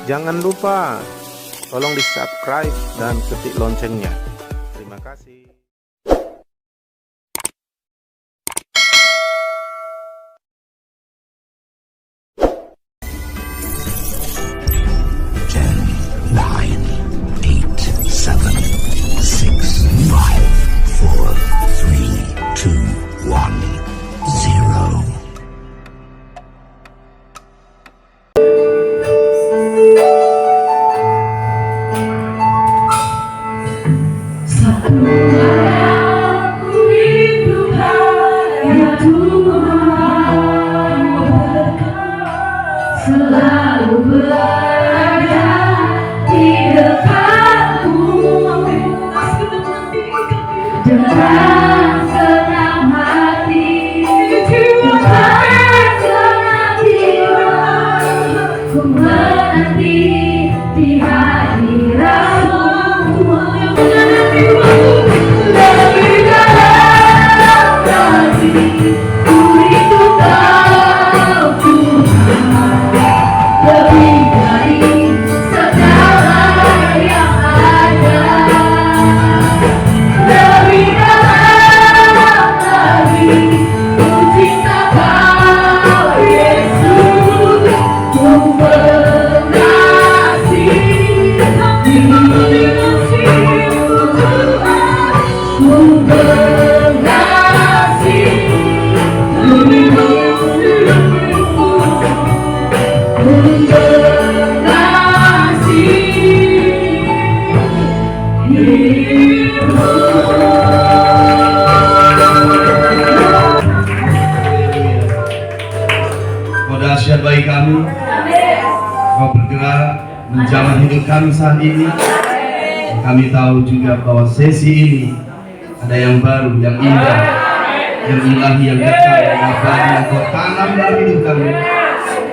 Jangan lupa tolong di subscribe dan ketik loncengnya. Terima kasih. Selalu berada di dekatmu dengan senang hati, dengan senang jiwa, ku menanti di hadiratmu. Lebih dalam lagi, ku rindu kau Tuhan. Lebih dari segala yang ada, lebih dalam lagi, ku cinta kau Yesus, ku mengasihi, ku mengasihi, Kau dahsyat bagi kami, Kau bergerak menjamah hidup kami saat ini. Kami tahu juga bahwa sesi ini ada yang baru, yang indah, yang ilahi, yang kekal, yang abadi, yang Kau tanam dalam hidup kami.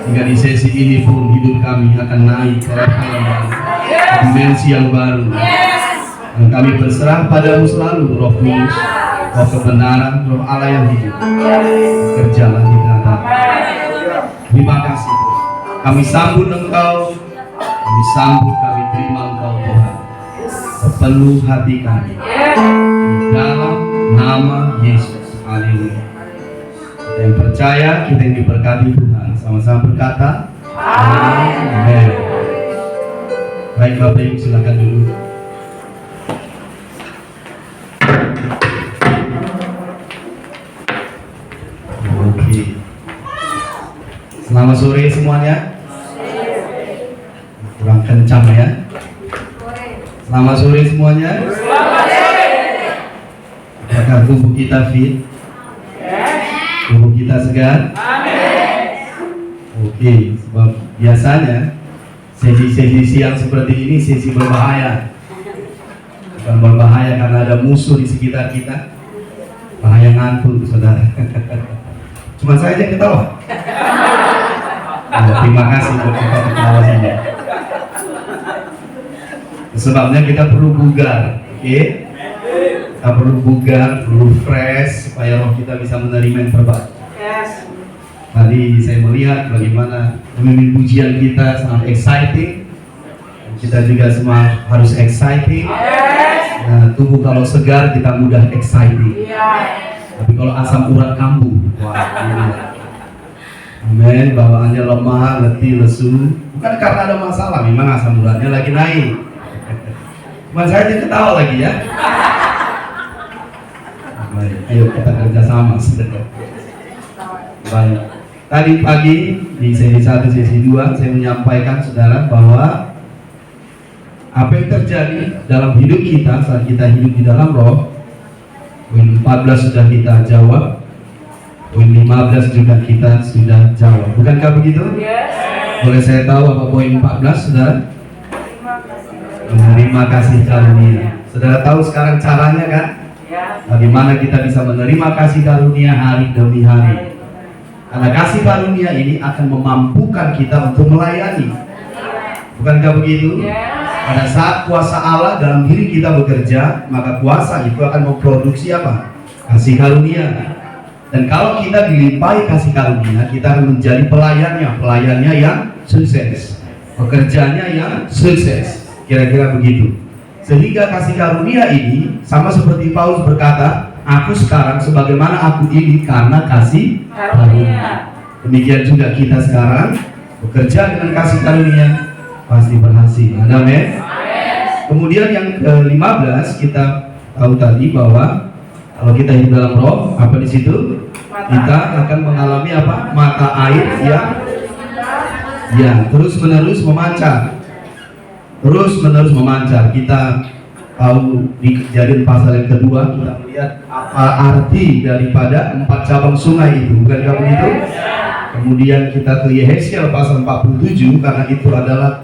Hingga di sesi ini pun hidup kami akan naik ke level yang baru, ke dimensi yang baru. Dan kami berserah padamu selalu, Roh Kudus, Roh kebenaran, Roh Allah yang hidup. Kerjalah di antara. Terima kasih Tuhan. Kami sambut Engkau, kami sambut, kami terima Engkau Tuhan sepenuh hati kami. Di dalam nama Yesus. Haleluya. Kita yang percaya, kita yang diberkati Tuhan, sama-sama berkata amin. Baik Bapak Ibu, silakan dulu. Oke. Selamat sore semuanya. Kurang kencang ya. Selamat sore semuanya. Apakah tubuh kita fit? Tubuh kita segar? Oke, sebab biasanya sesi-sesi siang seperti ini sesi berbahaya. Bukan berbahaya karena ada musuh di sekitar kita. Bahaya ngantuk, saudara. Cuma saya aja ketawa. Terima kasih buat kita ketawa sini. Sebabnya kita perlu bugar, oke? Kita perlu bugar, perlu fresh supaya roh kita bisa menerima yang terbaik. Tadi saya melihat bagaimana pemimpin pujian kita sangat exciting. Kita juga semua harus exciting. Nah, tubuh kalau segar kita mudah exciting. Tapi kalau asam urat kambuh, wah ini. Amin, bawaannya lemah, letih, lesu. Bukan karena ada masalah, memang asam uratnya lagi naik. Cuma saya aja ketawa lagi ya. Baik, ayo kita kerjasama. Baik. Tadi pagi di sesi 1, sesi 2 saya menyampaikan saudara bahwa apa yang terjadi dalam hidup kita saat kita hidup di dalam roh. Poin 14 sudah kita jawab. Poin 15 juga kita sudah jawab. Bukankah begitu? Boleh saya tahu apa poin 14 saudara? Menerima kasih karunia. Saudara tahu sekarang caranya kan? Bagaimana kita bisa menerima kasih karunia hari demi hari. Karena kasih karunia ini akan memampukan kita untuk melayani. Bukankah begitu? Pada saat kuasa Allah dalam diri kita bekerja, maka kuasa itu akan memproduksi apa? Kasih karunia. Dan kalau kita dilimpahi kasih karunia, kita akan menjadi pelayannya yang sukses. pekerjaannya yang sukses. Kira-kira begitu. Sehingga kasih karunia ini sama seperti Paulus berkata, aku sekarang sebagaimana aku ini karena kasih karunia. Demikian juga kita sekarang bekerja dengan kasih karunia pasti berhasil. Amin. Kemudian yang ke-15 kita tahu tadi bahwa kalau kita hidup dalam roh, apa di situ? Kita akan mengalami apa? Mata air yang terus menerus memancar. Terus menerus memancar. Kita tahu di Kejadian pasal yang kedua kita melihat apa arti daripada 4 cabang sungai itu, bukankah begitu? Kemudian kita ke Yehezkiel pasal 47 karena itu adalah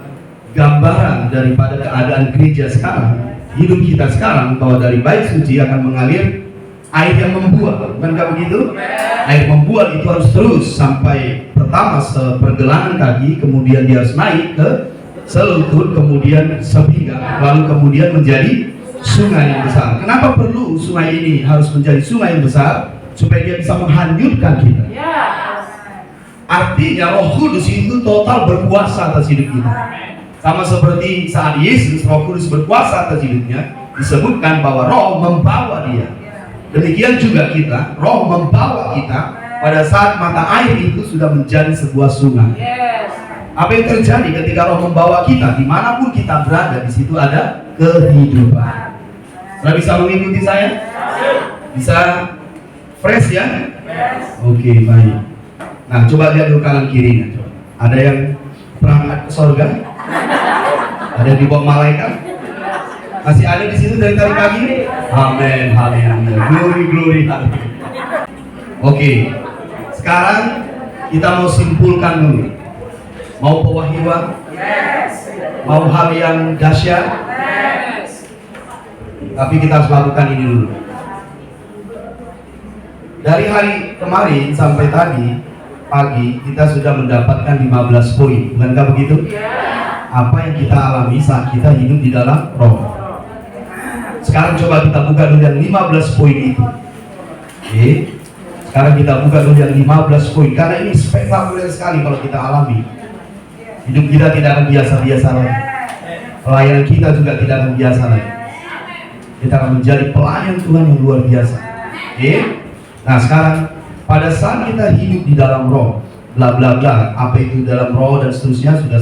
gambaran daripada keadaan gereja sekarang, hidup kita sekarang, bahwa dari bait suci akan mengalir air yang membuah, bukankah begitu? Air membuah itu harus terus sampai pertama sepergelangan kaki, kemudian dia harus naik ke selutut, kemudian sepinggang, lalu kemudian menjadi sungai yang besar. Kenapa perlu sungai ini harus menjadi sungai yang besar? Supaya dia bisa menghanyutkan kita. Artinya Roh Kudus itu total berkuasa atas hidup kita. Sama seperti saat Yesus, Roh Kudus berkuasa atas hidupnya, disebutkan bahwa Roh membawa dia. Demikian juga kita, Roh membawa kita pada saat mata air itu sudah menjadi sebuah sungai. Apa yang terjadi ketika Roh membawa kita? Dimanapun kita berada, di situ ada kehidupan. Sudah bisa mengikuti saya? Bisa fresh ya? Oke, baik. Nah, coba lihat dulu kanan kirinya. Coba. Ada yang berangkat ke surga? Ada yang dibawa malaikat? Masih ada di situ dari tadi pagi? Amin, haleluya. Glory, glory, haleluya. Oke, sekarang kita mau simpulkan dulu. Mau pewahyuan? Mau hal yang dahsyat? Tapi kita harus lakukan ini dulu. Dari hari kemarin sampai tadi pagi kita sudah mendapatkan 15 poin, bukankah begitu? Apa yang kita alami saat kita hidup di dalam roh. Sekarang coba kita buka dulu yang 15 poin itu. Oke. Sekarang kita buka dulu yang 15 poin, karena ini spektakuler sekali kalau kita alami. Hidup kita tidak akan biasa-biasa lagi. Pelayanan kita juga tidak akan biasa lagi. Kita akan menjadi pelayan Tuhan yang luar biasa. Oke. Nah, sekarang pada saat kita hidup di dalam roh, bla bla bla, apa itu dalam roh dan seterusnya sudah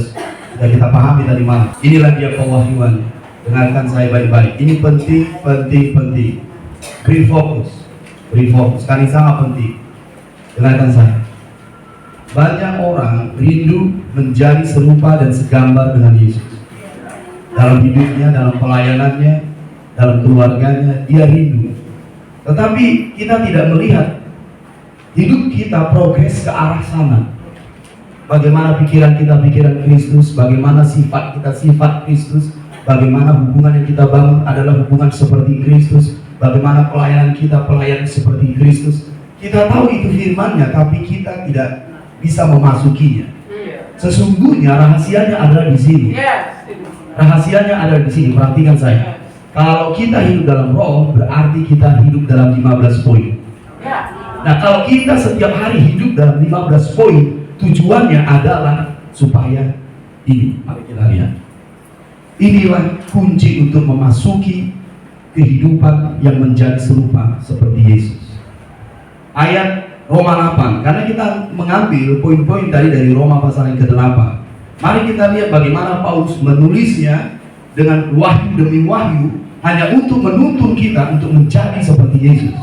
kita pahami tadi malam. Inilah dia pewahyuan. Dengarkan saya baik-baik. Ini penting. Beri fokus. Karena ini sangat penting. Dengarkan saya. Banyak orang rindu menjadi serupa dan segambar dengan Yesus. Dalam hidupnya, dalam pelayanannya, dalam keluarganya, dia rindu. Tetapi kita tidak melihat hidup kita progres ke arah sana. Bagaimana pikiran kita pikiran Kristus, bagaimana sifat kita sifat Kristus, bagaimana hubungan yang kita bangun adalah hubungan seperti Kristus, bagaimana pelayanan kita pelayanan seperti Kristus. Kita tahu itu firman-Nya, tapi kita tidak bisa memasukinya. Sesungguhnya rahasianya ada di sini. Rahasianya ada di sini. Perhatikan saya. Kalau kita hidup dalam roh, berarti kita hidup dalam 15 poin. Nah, kalau kita setiap hari hidup dalam 15 poin, tujuannya adalah supaya ini, mari kita lihat. Inilah kunci untuk memasuki kehidupan yang menjadi serupa seperti Yesus. Ayat Roma 8, karena kita mengambil poin-poin dari Roma pasal yang ke-8. Mari kita lihat bagaimana Paulus menulisnya dengan wahyu demi wahyu, hanya untuk menuntun kita untuk menjadi seperti Yesus.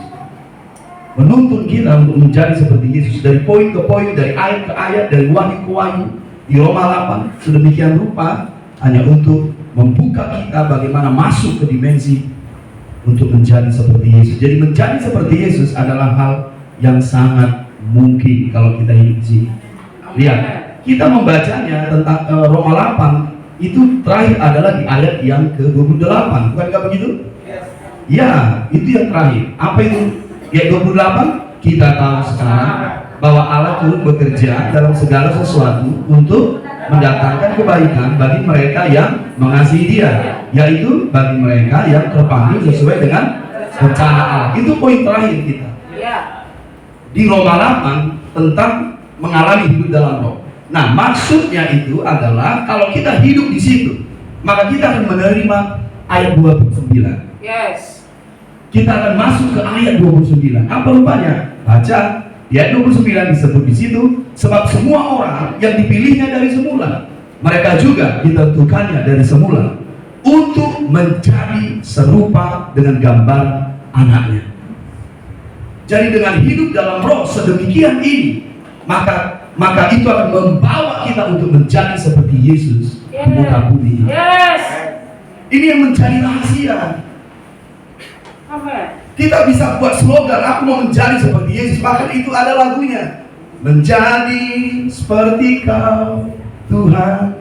Menuntun kita untuk menjadi seperti Yesus, dari poin ke poin, dari ayat ke ayat, dari wahyu ke wahyu. Di Roma 8 sedemikian rupa, hanya untuk membuka kita bagaimana masuk ke dimensi untuk menjadi seperti Yesus. Jadi menjadi seperti Yesus adalah hal yang sangat mungkin kalau kita hidup di sini. Lihat, kita membacanya tentang Roma 8 itu terakhir adalah di ayat yang ke-28, bukankah begitu? Ya, itu yang terakhir. Apa itu? Ayat 28, kita tahu sekarang bahwa Allah turut bekerja dalam segala sesuatu untuk mendatangkan kebaikan bagi mereka yang mengasihi Dia, yaitu bagi mereka yang terpanggil sesuai dengan rencana Allah. Itu poin terakhir kita di Roma 8 tentang mengalami hidup dalam roh. Nah, maksudnya itu adalah kalau kita hidup di situ, maka kita akan menerima ayat 29. Yes. Kita akan masuk ke ayat 29. Apa rupanya? Baca di ayat 29 disebut di situ, sebab semua orang yang dipilihnya dari semula, mereka juga ditentukannya dari semula untuk menjadi serupa dengan gambar anaknya. Jadi dengan hidup dalam roh sedemikian ini, maka itu akan membawa kita untuk menjadi seperti Yesus di muka bumi. Yes. Ini yang menjadi rahasia. Amen. Kita bisa buat slogan, aku mau menjadi seperti Yesus. Bahkan itu ada lagunya. Menjadi seperti Kau, Tuhan.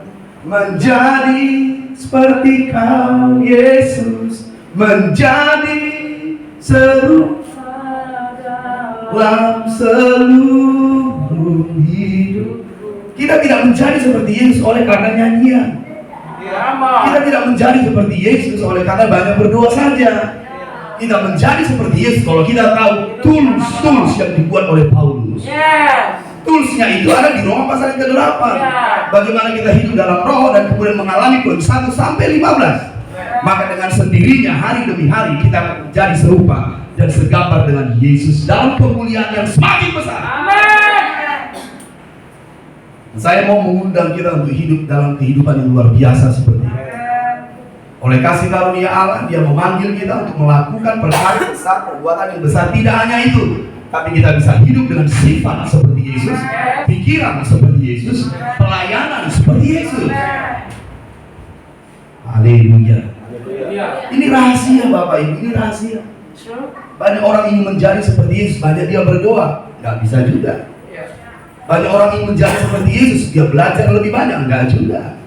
Menjadi seperti Kau, Yesus. Menjadi serupa dalam seluruh hidup. Kita tidak menjadi seperti Yesus oleh karena nyanyian. Kita tidak menjadi seperti Yesus oleh karena banyak berdoa saja. Kita menjadi seperti Yesus kalau kita tahu tools yang dibuat oleh Paulus. Yes. Toolsnya itu ada di Roma pasal yang ke-8. Bagaimana kita hidup dalam roh dan kemudian mengalami poin 1 sampai 15. Maka dengan sendirinya hari demi hari kita akan menjadi serupa dan segambar dengan Yesus dalam kemuliaan yang semakin besar. Amen. Saya mau mengundang kita untuk hidup dalam kehidupan yang luar biasa seperti ini. Oleh kasih karunia Allah, Dia memanggil kita untuk melakukan perkara besar, perbuatan yang besar. Tidak hanya itu, tapi kita bisa hidup dengan sifat seperti Yesus, pikiran seperti Yesus, pelayanan seperti Yesus. Haleluya. Ini rahasia Bapak Ibu, ini rahasia. Banyak orang ingin menjadi seperti Yesus, banyak dia berdoa, nggak bisa juga. Banyak orang ingin menjadi seperti Yesus, dia belajar lebih banyak, nggak juga.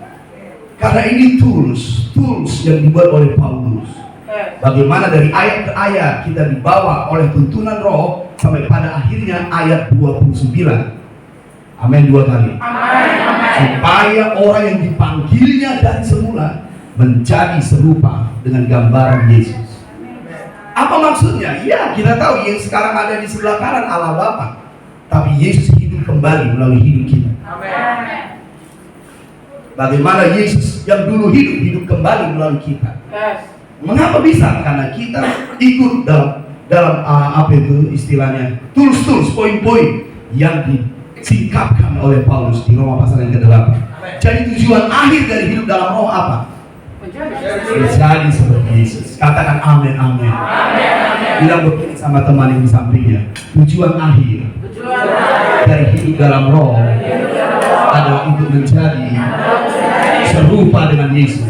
Karena ini tools yang dibuat oleh Paulus. Bagaimana dari ayat ke ayat kita dibawa oleh tuntunan roh sampai pada akhirnya ayat 29. Amin 2 kali. Supaya orang yang dipanggilnya dari semula menjadi serupa dengan gambaran Yesus. Apa maksudnya? Ya, kita tahu yang sekarang ada di sebelah kanan Allah Bapa. Tapi Yesus hidup kembali melalui hidup kita. Amen. Bagaimana Yesus yang dulu hidup kembali melalui kita. Yes. Mengapa bisa? Karena kita ikut dalam apa itu istilahnya tools poin-poin yang disingkapkan oleh Paulus di Roma pasal yang ke-8. Jadi tujuan akhir dari hidup dalam roh apa? Menjadi seperti Yesus. Katakan amin. Bilang begini sama teman yang di sampingnya. Tujuan akhir dari hidup dalam roh adalah untuk menjadi serupa dengan Yesus.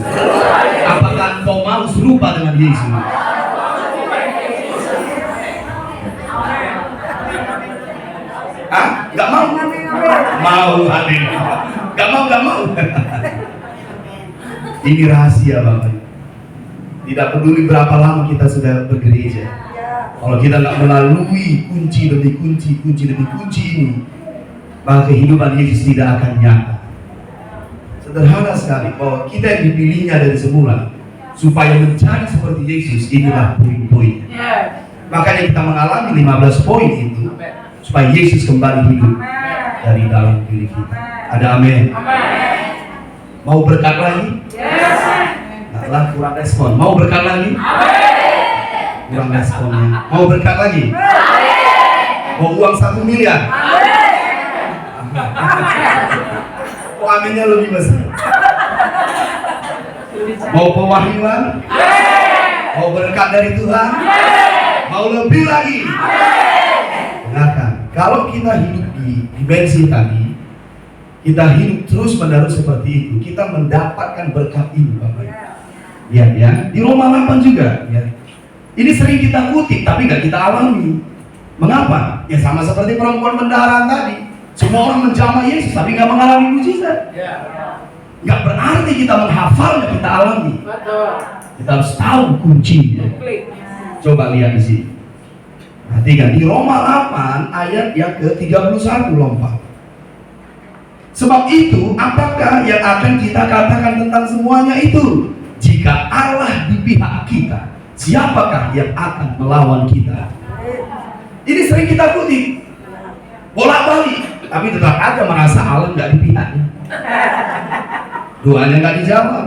Apakah engkau mau serupa dengan Yesus? Gak mau? Mau, amin. Gak mau. Ini rahasia Bapak. Tidak peduli berapa lama kita sudah bergereja, kalau kita nggak melalui kunci demi kunci ini, maka kehidupan Yesus tidak akan nyata. Sederhana sekali bahwa kita yang dipilihnya dari semula supaya menjadi seperti Yesus. Inilah poin-poinnya. Makanya kita mengalami 15 poin itu supaya Yesus kembali hidup dari dalam diri kita. Ada amin. Mau berkat lagi? Nah, kurang respon. Mau berkat lagi? Kurang responnya. Mau berkat lagi? Mau uang 1 miliar? Oh, aminnya lebih besar. Mau pewahyuan? Mau berkat dari Tuhan? Mau lebih lagi? Dengarkan, kalau kita hidup di dimensi tadi, kita hidup terus menerus seperti itu, kita mendapatkan berkat ini Bapak. Ya, di Roma 8 juga ya. Ini sering kita kutip tapi nggak kita alami. Mengapa? Ya sama seperti perempuan bendaharaan tadi. Semua orang menjamah Yesus tapi nggak mengalami mujizat. Nggak berarti kita menghafalnya, kita alami. Kita harus tahu kuncinya. Coba lihat di sini. Perhatikan di Roma 8 ayat yang ke-31 lompat. Sebab itu, apakah yang akan kita katakan tentang semuanya itu? Jika Allah di pihak kita, siapakah yang akan melawan kita? Ini sering kita kutip bolak-balik. Tapi tetap aja merasa Allah nggak di pihaknya. Doanya nggak dijawab.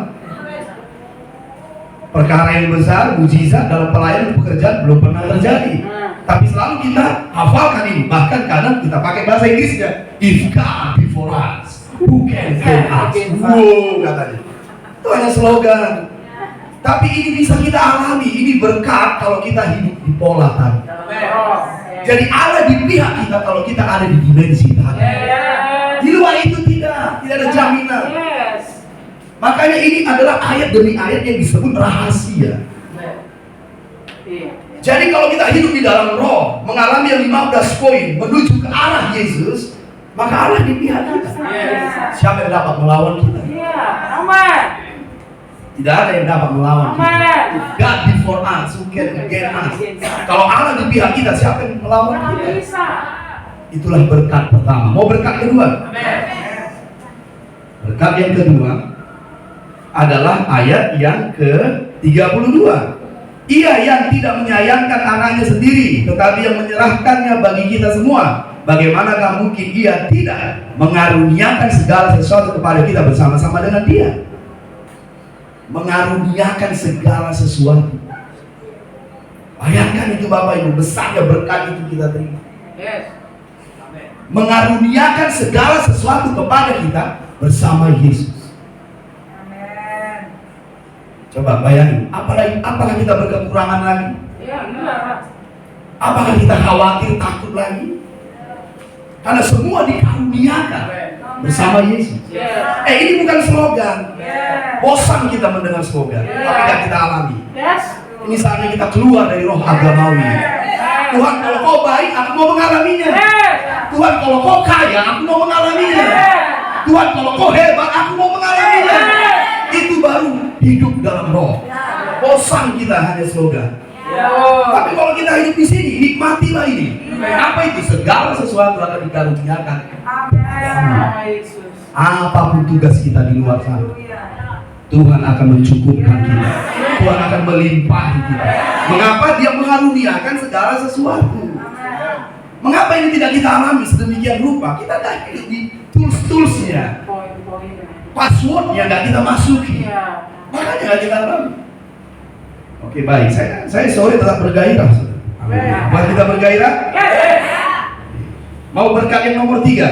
Perkara yang besar, mujizat dalam pelayanan pekerjaan belum pernah terjadi. Tapi selalu kita hafalkan ini. Bahkan kadang kita pakai bahasa Inggrisnya. If God before us, who can against us? Wow, katanya. Itu hanya slogan. Tapi ini bisa kita alami. Ini berkat kalau kita hidup di pola tadi. Jadi Allah di pihak kita kalau kita ada di dimensi tadi. Di luar itu tidak ada jaminan. Makanya ini adalah ayat demi ayat yang disebut rahasia. Jadi kalau kita hidup di dalam roh, mengalami yang 15 poin menuju ke arah Yesus, maka Allah di pihak kita. Siapa yang dapat melawan kita? Tidak ada yang dapat melawan kita. God before us, who can against us? Kalau Allah di pihak kita, siapa yang melawan kita? Itulah berkat pertama. Mau berkat kedua? Berkat yang kedua adalah ayat yang ke-32. Ia yang tidak menyayangkan anaknya sendiri, tetapi yang menyerahkannya bagi kita semua. Bagaimanakah mungkin ia tidak mengaruniakan segala sesuatu kepada kita bersama-sama dengan dia? Mengaruniakan segala sesuatu. Bayangkan itu Bapak Ibu, besarnya berkat itu kita terima. Mengaruniakan segala sesuatu kepada kita bersama Yesus. Coba bayangin, apakah kita berkekurangan lagi? Apakah kita khawatir, takut lagi? Karena semua dikaruniakan bersama Yesus. Ini bukan slogan. Bosan kita mendengar slogan, tapi tidak kita alami. Ini saatnya kita keluar dari roh agamawi. Tuhan, kalau kau baik, aku mau mengalaminya. Tuhan, kalau kau kaya, aku mau mengalaminya. Tuhan, kalau kau hebat, aku mau mengalaminya. Itu baru hidup dalam roh. Bosan kita hanya slogan. Tapi kalau kita hidup di sini, nikmatilah ini. Apa itu? Segala sesuatu akan dikaruniakan. Apapun tugas kita di luar sana, Tuhan akan mencukupkan kita. Tuhan akan melimpahi kita. Mengapa Dia mengaruniakan segala sesuatu? Mengapa ini tidak kita alami sedemikian rupa? Kita tidak hidup di tools-toolsnya, passwordnya nggak kita masuki. Makanya nggak kita alami. Oke, baik. Saya sore tetap bergairah. Mari kita bergairah. Mau berkat yang nomor 3?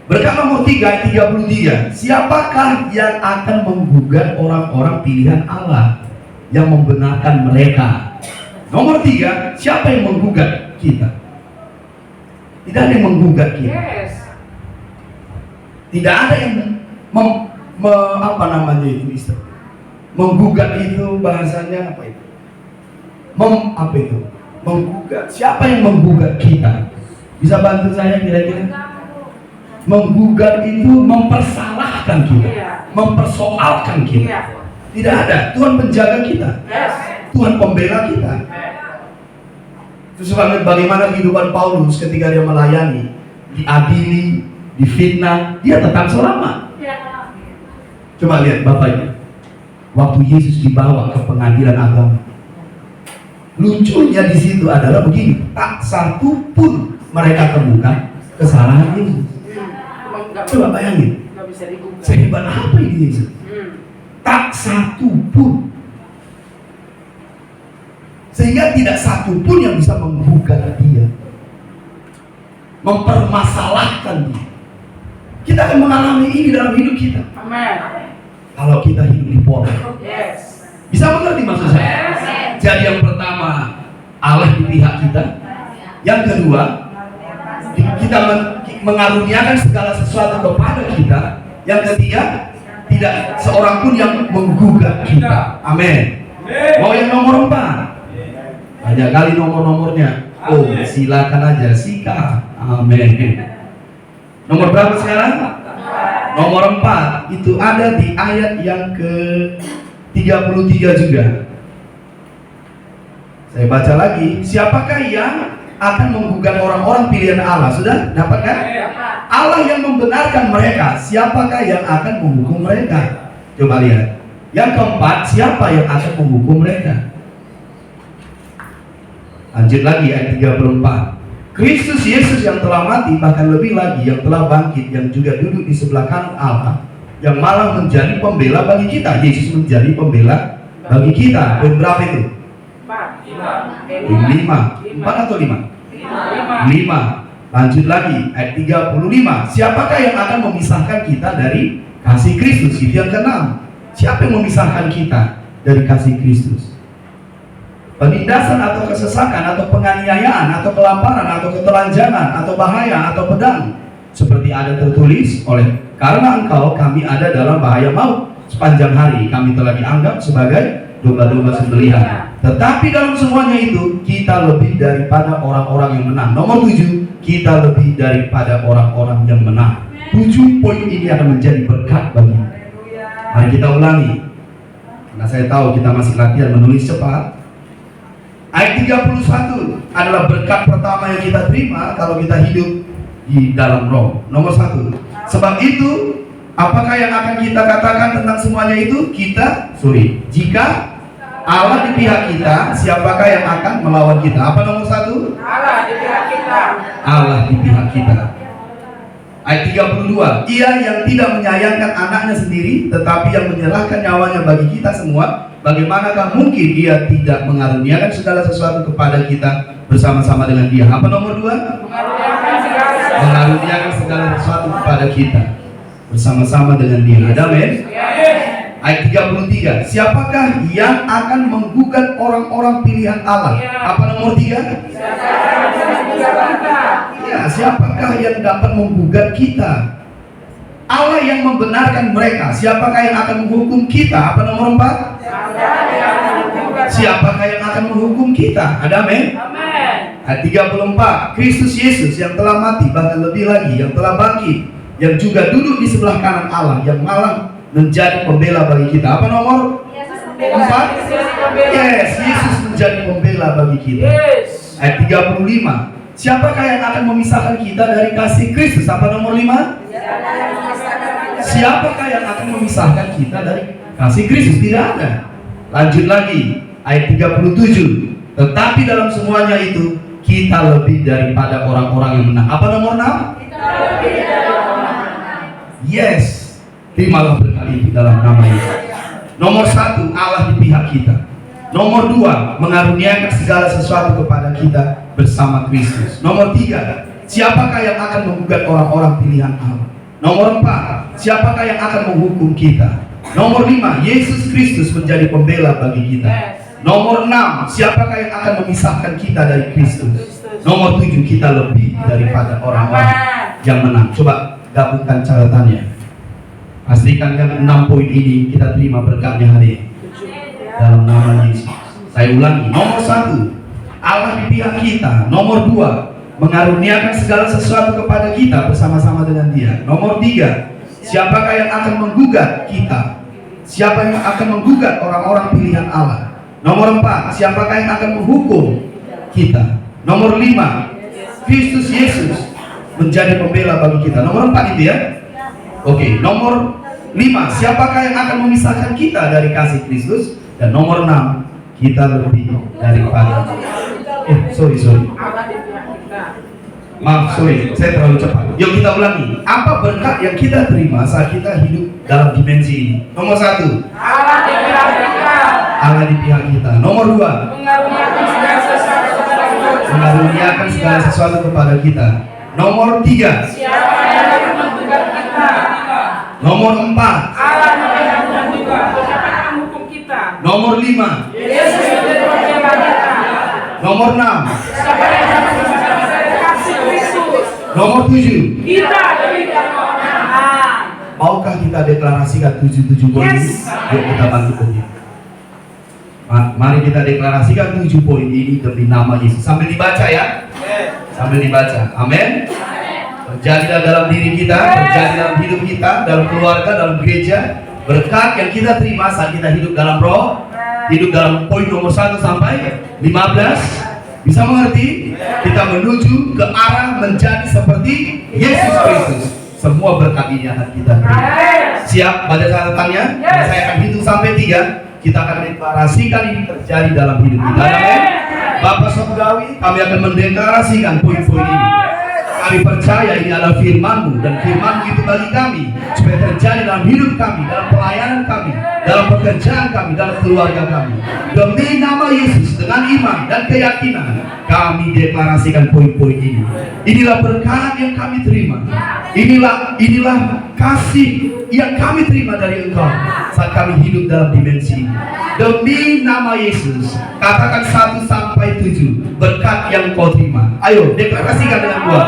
Berkat nomor 3, 33. Siapakah yang akan menggugat orang-orang pilihan Allah yang membenarkan mereka? Nomor 3, siapa yang menggugat kita? Tidak ada yang menggugat kita. Tidak ada yang menggugat itu bahasanya apa itu? Menggugat. Siapa yang menggugat kita? Bisa bantu saya kira-kira? Menggugat itu mempersalahkan kita, mempersoalkan kita. Tidak ada. Tuhan penjaga kita. Tuhan pembela kita. Terus bagaimana kehidupan Paulus ketika dia melayani, diadili, difitnah, dia tetap selamat. Coba lihat Bapak Ibu, waktu Yesus dibawa ke pengadilan agama, lucunya di situ adalah begini, tak satu pun mereka temukan kesalahan Yesus. Coba bayangin, sehebat apa ini Yesus? Tak satu pun. Sehingga tidak satu pun yang bisa menggugat dia, mempermasalahkan dia. Kita akan mengalami ini dalam hidup kita. Kalau kita hidup di pola. Bisa mengerti maksud saya? Jadi yang pertama, Allah di pihak kita. Yang kedua, kita mengaruniakan segala sesuatu kepada kita. Yang ketiga, tidak seorang pun yang menggugat kita. Amin. Mau yang nomor 4? Banyak kali nomor-nomornya. Oh, silakan aja sikat. Amin. Nomor berapa sekarang? Nomor 4. Itu ada di ayat yang ke-33 juga. Saya baca lagi. Siapakah yang akan menggugat orang-orang pilihan Allah? Sudah dapatkan? Allah yang membenarkan mereka. Siapakah yang akan menghukum mereka? Coba lihat. Yang keempat, siapa yang akan menghukum mereka? Lanjut lagi ayat 34. Kristus Yesus yang telah mati, bahkan lebih lagi yang telah bangkit, yang juga duduk di sebelah kanan Allah, yang malah menjadi pembela bagi kita. Yesus menjadi pembela bagi kita. Poin berapa itu? 5. 4 atau 5? 5. Lanjut lagi, ayat 35. Siapakah yang akan memisahkan kita dari kasih Kristus? Itu yang ke-6. Siapa yang memisahkan kita dari kasih Kristus? Penindasan atau kesesakan atau penganiayaan atau kelaparan atau ketelanjangan atau bahaya atau pedang, seperti ada tertulis, oleh karena engkau kami ada dalam bahaya maut, sepanjang hari kami telah dianggap sebagai domba-domba sembelihan. Tetapi dalam semuanya itu kita lebih daripada orang-orang yang menang. Nomor 7, kita lebih daripada orang-orang yang menang. 7 poin ini akan menjadi berkat bagi kita. Mari kita ulangi, karena saya tahu kita masih latihan menulis cepat. Ayat 31 adalah berkat pertama yang kita terima kalau kita hidup di dalam roh. Nomor 1. Sebab itu, apakah yang akan kita katakan tentang semuanya itu? Jika Allah di pihak kita, siapakah yang akan melawan kita? Apa nomor 1? Allah di pihak kita. Allah di pihak kita. Ayat 32. Ia yang tidak menyayangkan anaknya sendiri, tetapi yang menyerahkan nyawanya bagi kita semua, bagaimanakah mungkin ia tidak mengaruniakan segala sesuatu kepada kita bersama-sama dengan dia? Apa nomor 2? Mengaruniakan segala sesuatu kepada kita bersama-sama dengan dia. Amin. Ayat 33. Siapakah yang akan menggugat orang-orang pilihan Allah? Apa nomor 3? Ya, siapakah yang dapat menggugat kita? Allah yang membenarkan mereka. Siapakah yang akan menghukum kita? Apa nomor 4? Siapakah yang akan menghukum kita? Ada amin? Ayat 34. Kristus Yesus yang telah mati, bahkan lebih lagi yang telah bangkit, yang juga duduk di sebelah kanan Allah, yang malah menjadi pembela bagi kita. Apa nomor 4? Yes, Yesus menjadi pembela bagi kita. Ayat 35. Siapakah yang akan memisahkan kita dari kasih Kristus? Apa nomor 5? Siapakah yang akan memisahkan kita dari kasih Kristus? Tidak ada. Lanjut lagi, ayat 37. Tetapi dalam semuanya itu kita lebih daripada orang-orang yang menang. Apa nomor 6? Yes. Terimalah berkat itu dalam nama Yesus. Nomor 1, Allah di pihak kita. Nomor 2, mengaruniakan segala sesuatu kepada kita bersama Kristus. Nomor 3, siapakah yang akan menggugat orang-orang pilihan Allah? Nomor 4, siapakah yang akan menghukum kita? Nomor 5, Yesus Kristus menjadi pembela bagi kita. Nomor 6, siapakah yang akan memisahkan kita dari Kristus? Nomor 7, kita lebih daripada orang-orang yang menang. Coba gabungkan catatannya. Pastikan kan 6 poin ini kita terima berkatnya hari ini dalam nama Yesus. Saya ulangi. Nomor 1, Allah di pihak kita. Nomor 2, mengaruniakan segala sesuatu kepada kita bersama-sama dengan dia. Nomor 3, siapakah yang akan menggugat kita? Siapa yang akan menggugat orang-orang pilihan Allah? Nomor 4, siapakah yang akan menghukum kita? Nomor 5, Kristus Yesus menjadi pembela bagi kita. Nomor 4 itu ya. Oke, nomor 5, siapakah yang akan memisahkan kita dari kasih Kristus? Dan nomor 6, kita lebih daripada sorry maaf, saya terlalu cepat. Yuk kita ulangi. Apa berkat yang kita terima saat kita hidup dalam dimensi ini? Nomor 1, Allah di pihak kita. Allah di pihak kita. Nomor 2, mengaruniakan segala sesuatu kepada kita. Nomor 3, Siapa yang akan menggugat kita? nomor 4, Allah yang menggugat. Siapa yang akan menghukum kita? nomor 5, Yesus menjadi pembela kita. nomor 6, Siapa yang akan memisahkan kita dari kasih Kristus? nomor 7. Kita lebih dari orang-orang. Maukah kita deklarasikan 7 poin ini? Yes. Yuk kita bantu berdiri. Mari kita deklarasikan 7 poin ini demi nama Yesus. Sambil dibaca ya. Sambil dibaca. Amin. Terjadilah dalam diri kita, terjadi dalam hidup kita, dalam keluarga, dalam gereja. Berkat yang kita terima saat kita hidup dalam roh, hidup dalam poin nomor 1 sampai 15. Bisa mengerti? Kita menuju ke arah menjadi seperti Yesus Kristus. Semua berkat ini akan kita terima. Siap? Baca catatannya. Saya akan hitung sampai 3. Kita akan deklarasikan ini terjadi dalam hidup kita. Amin. Bapak Surgawi, kami akan mendeklarasikan poin-poin ini. Kami percaya ini adalah firman-Mu, dan firman-Mu itu bagi kami supaya terjadi dalam hidup kami, dalam pelayanan kami, dalam pekerjaan kami, dalam keluarga kami. Demi nama Yesus, dengan iman dan keyakinan, kami deklarasikan poin-poin ini. Inilah berkat yang kami terima. Inilah kasih yang kami terima dari Engkau saat kami hidup dalam dimensi ini. Demi nama Yesus, katakan 1 sampai 7 berkat yang kau terima. Ayo deklarasikan dengan kuat.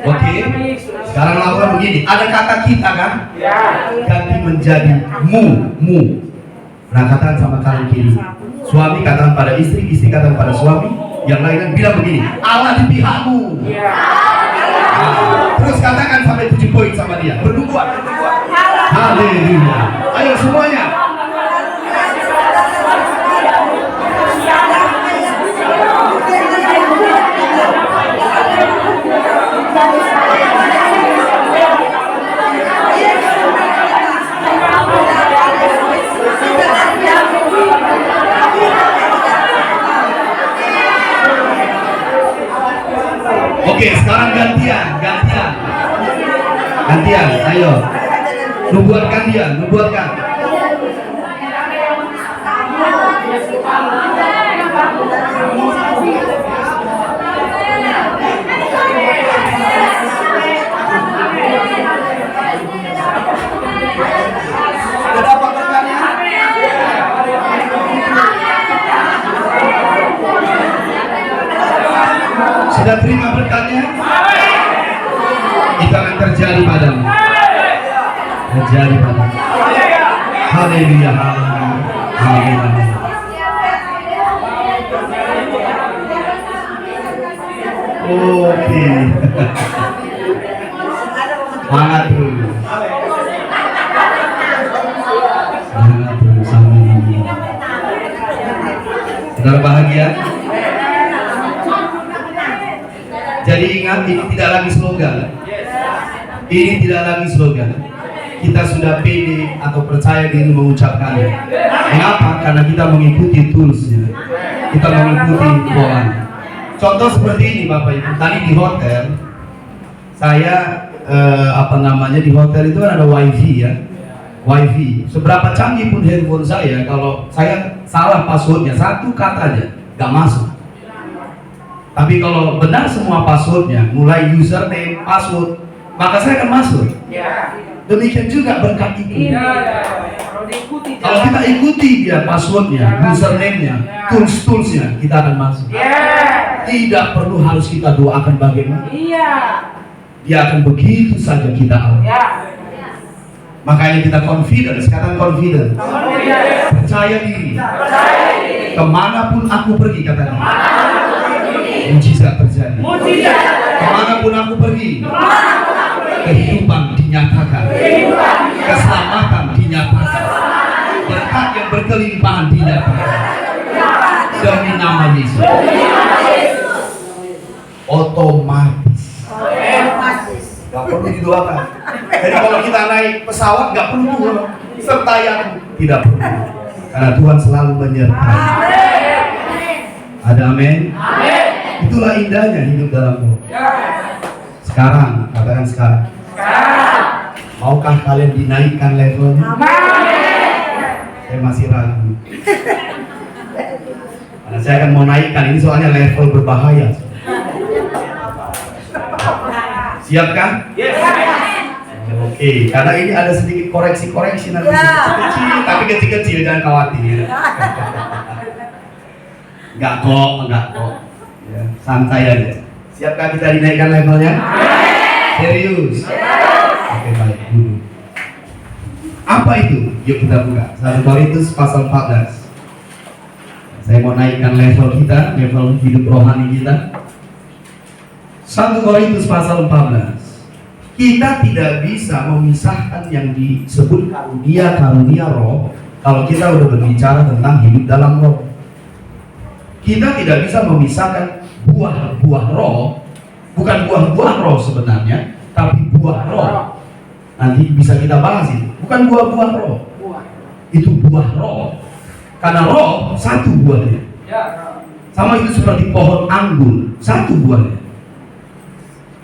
Oke, sekarang lakukan begini. Ada kata kita kan? Ganti menjadi mu. Nah, katakan sama kanan kiri. Suami katakan pada istri, istri katakan pada suami. Yang lain bilang begini, Allah di pihakmu. Nah, terus katakan sampai 7 poin sama dia. Berdua. Haleluya. Ayo semuanya. Oke, sekarang gantian. Ayo. Nubuatkan dia. Sudah dapat berkatnya? Sudah terima berkatnya? Itu akan terjadi padamu. Haleluya. Oke. Semangat terus. Saudara bahagia? Jadi ingat, ini tidak lagi slogan. Kita sudah pede atau percaya diri mengucapkannya. Mengapa? Karena kita mengikuti toolsnya. Kita mengikuti Tuhan. Contoh seperti ini Bapak Ibu. Tadi di hotel, saya di hotel itu ada wifi ya. Wifi. Seberapa canggih pun handphone saya, kalau saya salah passwordnya, 1 kata aja, gak masuk. Tapi kalau benar semua passwordnya, mulai username, password, maka saya akan masuk. Demikian juga berkat itu. Kalau kita ikuti dia passwordnya, username-nya, tools-toolsnya, kita akan masuk. Tidak perlu harus kita doakan bagaimana. Dia akan begitu saja kita alami. Makanya kita confidence, katakan confidence. Percaya diri. Kemanapun aku pergi, katakan. Mujizat terjadi. Kemanapun aku pergi, kehidupan dinyatakan, keselamatan dinyatakan, berkat yang berkelimpahan dinyatakan. Demi nama Yesus. Otomatis. Gak perlu didoakan. Jadi kalau kita naik pesawat gak perlu doa. Sertayan tidak perlu. Karena Tuhan selalu menyertai. Ada amin? Itulah indahnya hidup dalam Roh. Sekarang, katakan sekarang. Maukah kalian dinaikkan levelnya? Saya masih ragu. Karena saya akan mau naikkan, ini soalnya level berbahaya. Siapkan? Oke, karena ini ada sedikit koreksi-koreksi nanti kecil-kecil, tapi kecil-kecil, jangan khawatir. Enggak kok. Ya, santai aja. Siapkah kita dinaikkan levelnya? Serius? Oke, baik. Apa itu? Yuk kita buka. 1 Korintus pasal 14. Saya mau naikkan level kita, level hidup rohani kita. 1 Korintus pasal 14. Kita tidak bisa memisahkan yang disebut karunia roh kalau kita udah berbicara tentang hidup dalam roh. Kita tidak bisa memisahkan buah-buah roh, bukan buah-buah roh sebenarnya, tapi buah roh. Nanti bisa kita bahas itu. Bukan buah-buah roh, itu buah roh. Karena roh satu buahnya. Sama itu seperti pohon anggur, satu buahnya.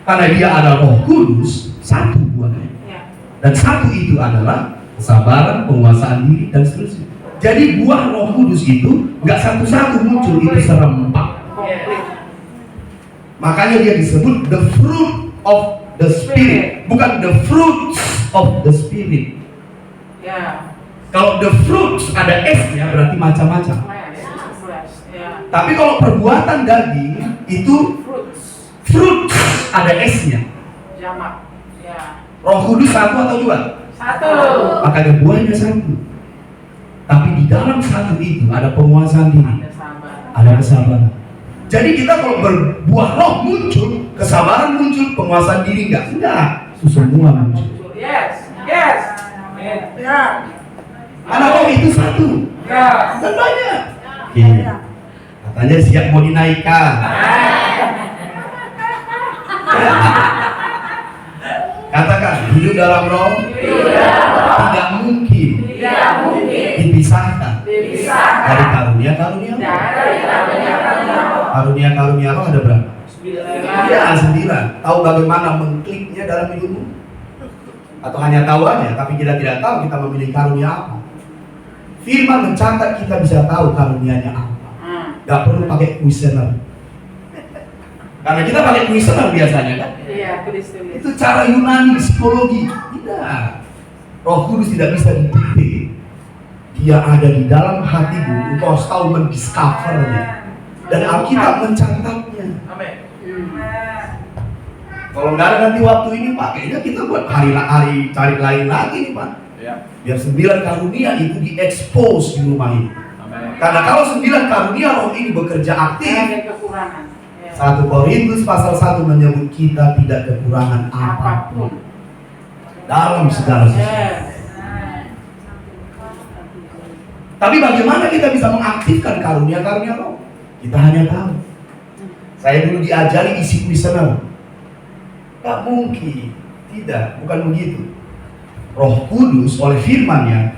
Karena dia ada Roh Kudus, satu buahnya. Dan satu itu adalah kesabaran, penguasaan diri, dan seterusnya. Jadi buah Roh Kudus itu nggak satu-satu muncul, itu serempak. Makanya dia disebut the fruit of the Spirit, bukan the fruits of the Spirit. Kalau the fruits ada S-nya berarti macam-macam. Tapi kalau perbuatan daging itu fruits ada S-nya. Roh Kudus satu atau dua? Satu. Makanya buahnya satu. Tapi di dalam satu itu ada penguasaan diri, ada kesabaran. Jadi kita kalau berbuah roh muncul, kesabaran muncul, penguasaan diri enggak, itu semua muncul. Yes. Karena roh itu satu, bukan banyak. Katanya siap mau dinaikkan. Katakan, hidup dalam roh tidak mungkin dipisahkan dari karunia-karunia roh. Karunia-karunia roh ada berapa? 9. Tahu bagaimana mengkliknya dalam hidupmu? Atau hanya tahu aja, tapi kita tidak tahu kita memilih karunia apa? Firman mencatat kita bisa tahu karunianya apa. Gak perlu pakai kuesioner. Karena kita pakai kuesioner biasanya kan? Itu cara Yunani, psikologi. Tidak. Roh Kudus tidak bisa didikte. Dia ada di dalam hatimu. Engkau harus tahu mendiscovernya. Dan Alkitab mencatatnya. Kalau nggak ada nanti waktu ini Pak, kayaknya kita buat hari cari lain lagi nih Pak. Biar 9 karunia itu diekspos di rumah ini. Karena kalau 9 karunia roh ini bekerja aktif, 1 Korintus pasal 1 menyebut kita tidak kekurangan apapun dalam segala sesuatu. Tapi bagaimana kita bisa mengaktifkan karunia-karunia roh? Kita hanya tahu. Saya dulu diajari isi kuesioner. Tak mungkin, tidak, bukan begitu. Roh Kudus oleh firman-Nya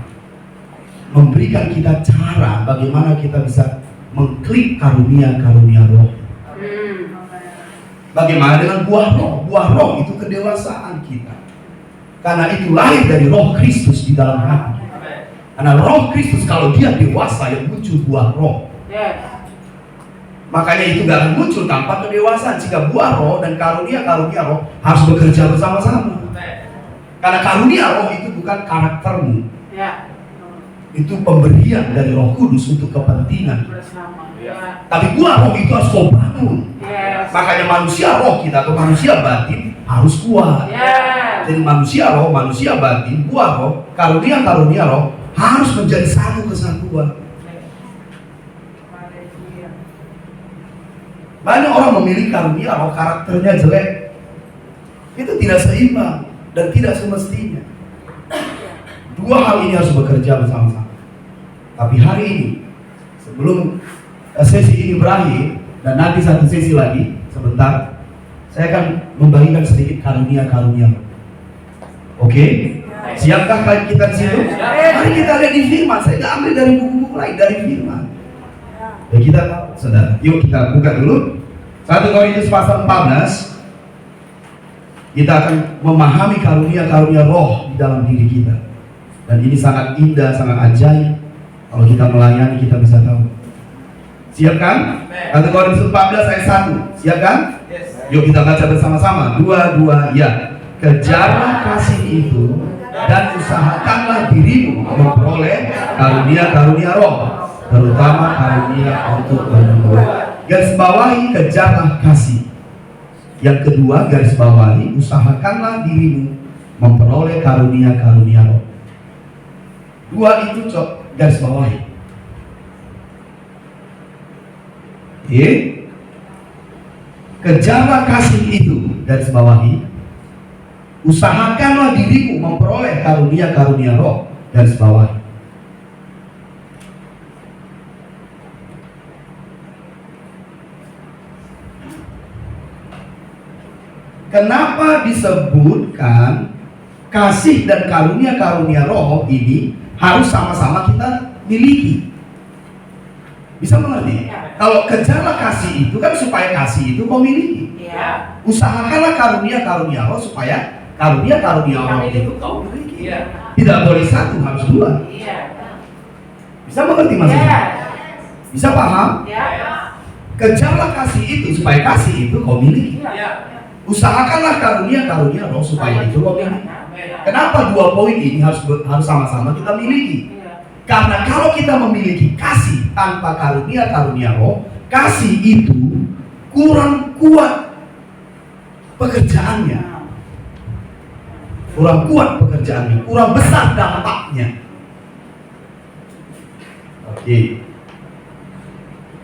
memberikan kita cara bagaimana kita bisa mengklik karunia-karunia roh. Bagaimana dengan buah roh? Buah roh itu kedewasaan kita. Karena itu lahir dari roh Kristus di dalam hati. Karena roh Kristus kalau dia dewasa yang muncul buah roh. Makanya itu gak akan muncul tanpa kedewasaan. Jika buah roh dan karunia-karunia roh harus bekerja bersama-sama. Karena karunia roh itu bukan karaktermu. Itu pemberian dari Roh Kudus untuk kepentingan. Tapi buah roh itu harus kau bangun. Makanya manusia roh kita atau manusia batin harus kuat. Jadi manusia roh, manusia batin, buah roh, karunia-karunia roh harus menjadi satu kesatuan. Banyak orang memilih karunia roh karakternya jelek. Itu tidak seimbang dan tidak semestinya. Dua hal ini harus bekerja bersama-sama. Tapi hari ini, sebelum sesi ini berakhir dan nanti satu sesi lagi sebentar, saya akan membagikan sedikit karunia-karunia. Oke? Siapkah kita di situ? Mari kita lihat di firman. Saya nggak ambil dari buku-buku lain, dari firman. Ya kita tahu, saudara. Yuk kita buka dulu 1 Korintus pasal 14. Kita akan memahami karunia-karunia roh di dalam diri kita. Dan ini sangat indah, sangat ajaib. Kalau kita melayani, kita bisa tahu. Siap kan? 1 Korintus 14 ayat 1. Siap kan? Yuk kita baca bersama-sama. 2, ya. Kejarlah kasih itu dan usahakanlah dirimu memperoleh karunia-karunia roh, terutama karunia untuk bernubuat. Garis bawahi, kejarlah kasih. Yang kedua, garis bawahi, usahakanlah dirimu memperoleh karunia-karunia roh. 2 itu garis bawahi. Kejarlah kasih itu, garis bawahi, Usahakanlah dirimu memperoleh karunia-karunia roh. Garis bawah. Kenapa disebutkan kasih dan karunia-karunia roh ini harus sama-sama kita miliki? Bisa mengerti? Kalau kejarlah kasih itu kan supaya kasih itu kau miliki. Iya. Usahakanlah karunia-karunia roh supaya karunia-karunia roh itu kau miliki. Iya. Tidak boleh satu, harus dua. Iya. Bisa mengerti maksudnya? Iya. Bisa paham? Iya. Kejarlah kasih itu supaya kasih itu kau miliki. Iya. Usahakanlah karunia-karunia roh supaya itu kau miliki. Kenapa dua poin ini harus sama-sama kita miliki? Karena kalau kita memiliki kasih tanpa karunia-karunia roh, kasih itu kurang kuat pekerjaannya. Kurang kuat pekerjaannya, kurang besar dampaknya. Oke.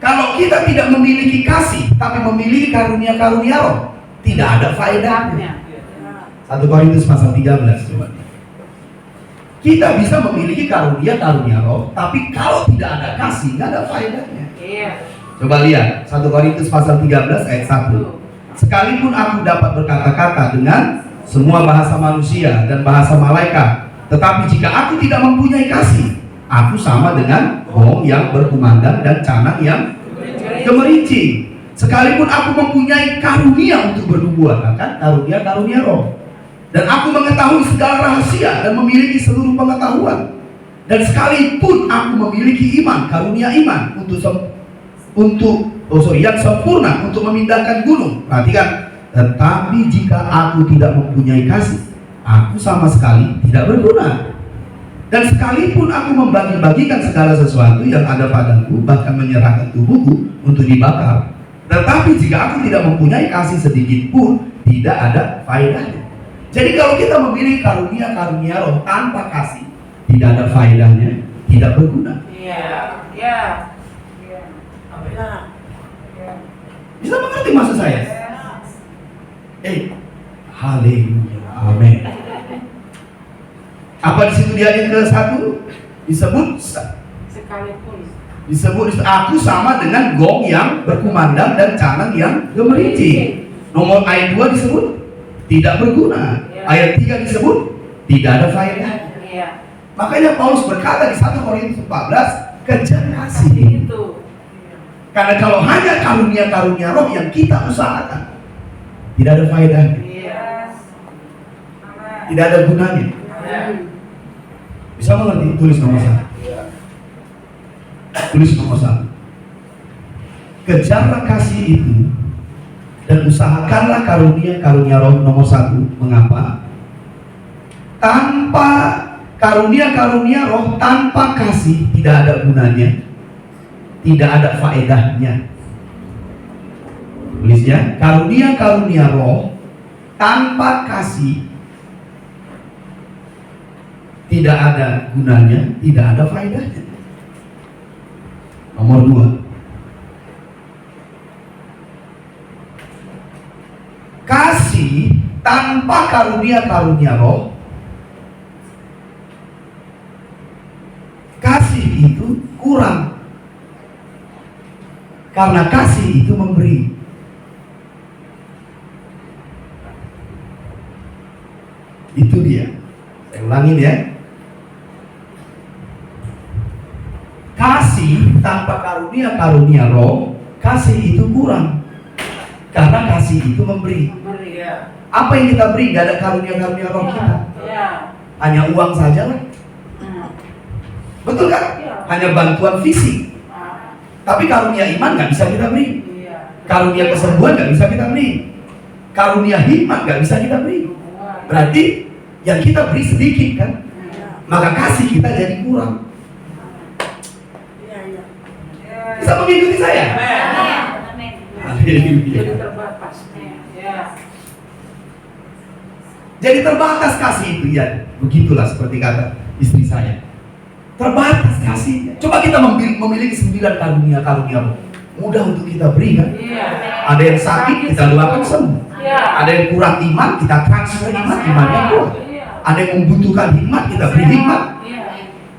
Kalau kita tidak memiliki kasih, tapi memiliki karunia-karunia roh, tidak ada faedahnya. 1 Korintus pasal 13 coba. Kita bisa memiliki karunia-karunia roh, tapi kalau tidak ada kasih, nggak ada faedahnya. Iya. Coba lihat 1 Korintus pasal 13 ayat 1. Sekalipun aku dapat berkata-kata dengan semua bahasa manusia dan bahasa malaikat, tetapi jika aku tidak mempunyai kasih, aku sama dengan gong yang berkumandang dan canang yang gemerincing. Sekalipun aku mempunyai karunia untuk bernubuat, kan karunia-karunia roh, dan aku mengetahui segala rahasia dan memiliki seluruh pengetahuan, dan sekalipun aku memiliki iman, karunia iman yang sempurna untuk memindahkan gunung. Perhatikan, tetapi jika aku tidak mempunyai kasih, aku sama sekali tidak berguna. Dan sekalipun aku membagi-bagikan segala sesuatu yang ada padaku, bahkan menyerahkan tubuhku untuk dibakar, tetapi jika aku tidak mempunyai kasih sedikit pun, tidak ada faedahnya. Jadi kalau kita memiliki karunia-karunia roh tanpa kasih, tidak ada faedahnya, tidak berguna. Iya. Iya. Bisa mengerti maksud saya? Haleluya, amin. Apa di situ dia yang ke-1 disebut? Sekalipun. Disebut aku sama dengan gong yang berkumandang dan canang yang gemerincing. Nomor ayat 2 disebut tidak berguna. Ayat 3 disebut tidak ada faedah. Iya. Makanya Paulus berkata di 1 Korintus 14, kejar kasih. Itu. Karena kalau hanya karunia-karunia roh yang kita usahakan, tidak ada faedahnya, Iya. tidak ada gunanya. Bisa mengerti? Tulis nomor 1. Tulis nomor 1. Kejarlah kasih itu dan usahakanlah karunia-karunia roh. Nomor 1. Mengapa? Tanpa karunia-karunia roh, tanpa kasih, tidak ada gunanya, tidak ada faedahnya. Tulis ya, karunia-karunia roh tanpa kasih tidak ada gunanya, tidak ada faedahnya. Nomor 2. Kasih tanpa karunia-karunia roh, kasih itu kurang. Karena kasih itu memberi. Itu dia. Saya ulangin ya. Kasih tanpa karunia-karunia roh, kasih itu kurang. Karena kasih itu memberi. Iya. Apa yang kita beri? Gak ada karunia-karunia roh kita. Iya. Hanya uang saja lah. Betul kan? Iya. Hanya bantuan fisik. Tapi karunia iman gak bisa kita beri. Iya. Karunia kesembuhan gak bisa kita beri. Karunia hikmat gak bisa kita beri. Berarti yang kita beri sedikit kan? Maka kasih kita jadi kurang. Bisa mengikuti saya? Haleluya. Jadi terbatas. Iya. Jadi terbatas kasih itu ya. Begitulah seperti kata istri saya. Terbatas kasihnya. Coba kita memiliki 9 karunia-karunia roh. Mudah untuk kita beri kan? Iya. Ada yang sakit, kita doakan sembuh. Ada yang kurang iman, kita transfer iman, imannya kuat. Ada yang membutuhkan hikmat, kita beri hikmat.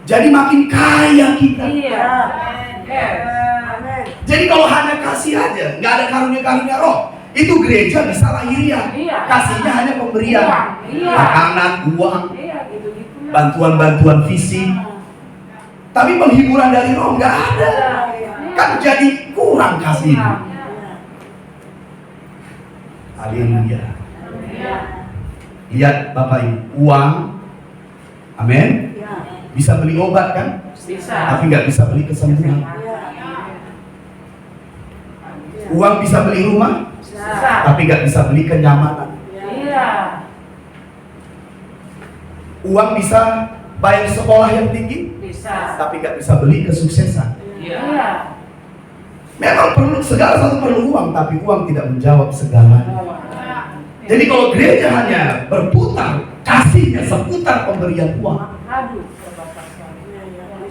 Jadi makin kaya kita. Jadi kalau hanya kasih aja, nggak ada karunia-karunia roh, itu gereja bisa lahiriah. Kasihnya hanya pemberian, makanan, uang, bantuan-bantuan fisik. Tapi penghiburan dari roh nggak ada, kan jadi kurang kasih itu. Haleluya. Lihat Bapak Ibu, uang, amin, bisa beli obat kan? Tapi nggak bisa beli kesembuhan. Uang bisa beli rumah, tapi nggak bisa beli kenyamanan. Uang bisa bayar sekolah yang tinggi, tapi nggak bisa beli kesuksesan. Memang perlu, segala sesuatu perlu uang, tapi uang tidak menjawab segalanya. Jadi kalau gereja hanya berputar, kasihnya seputar pemberian uang,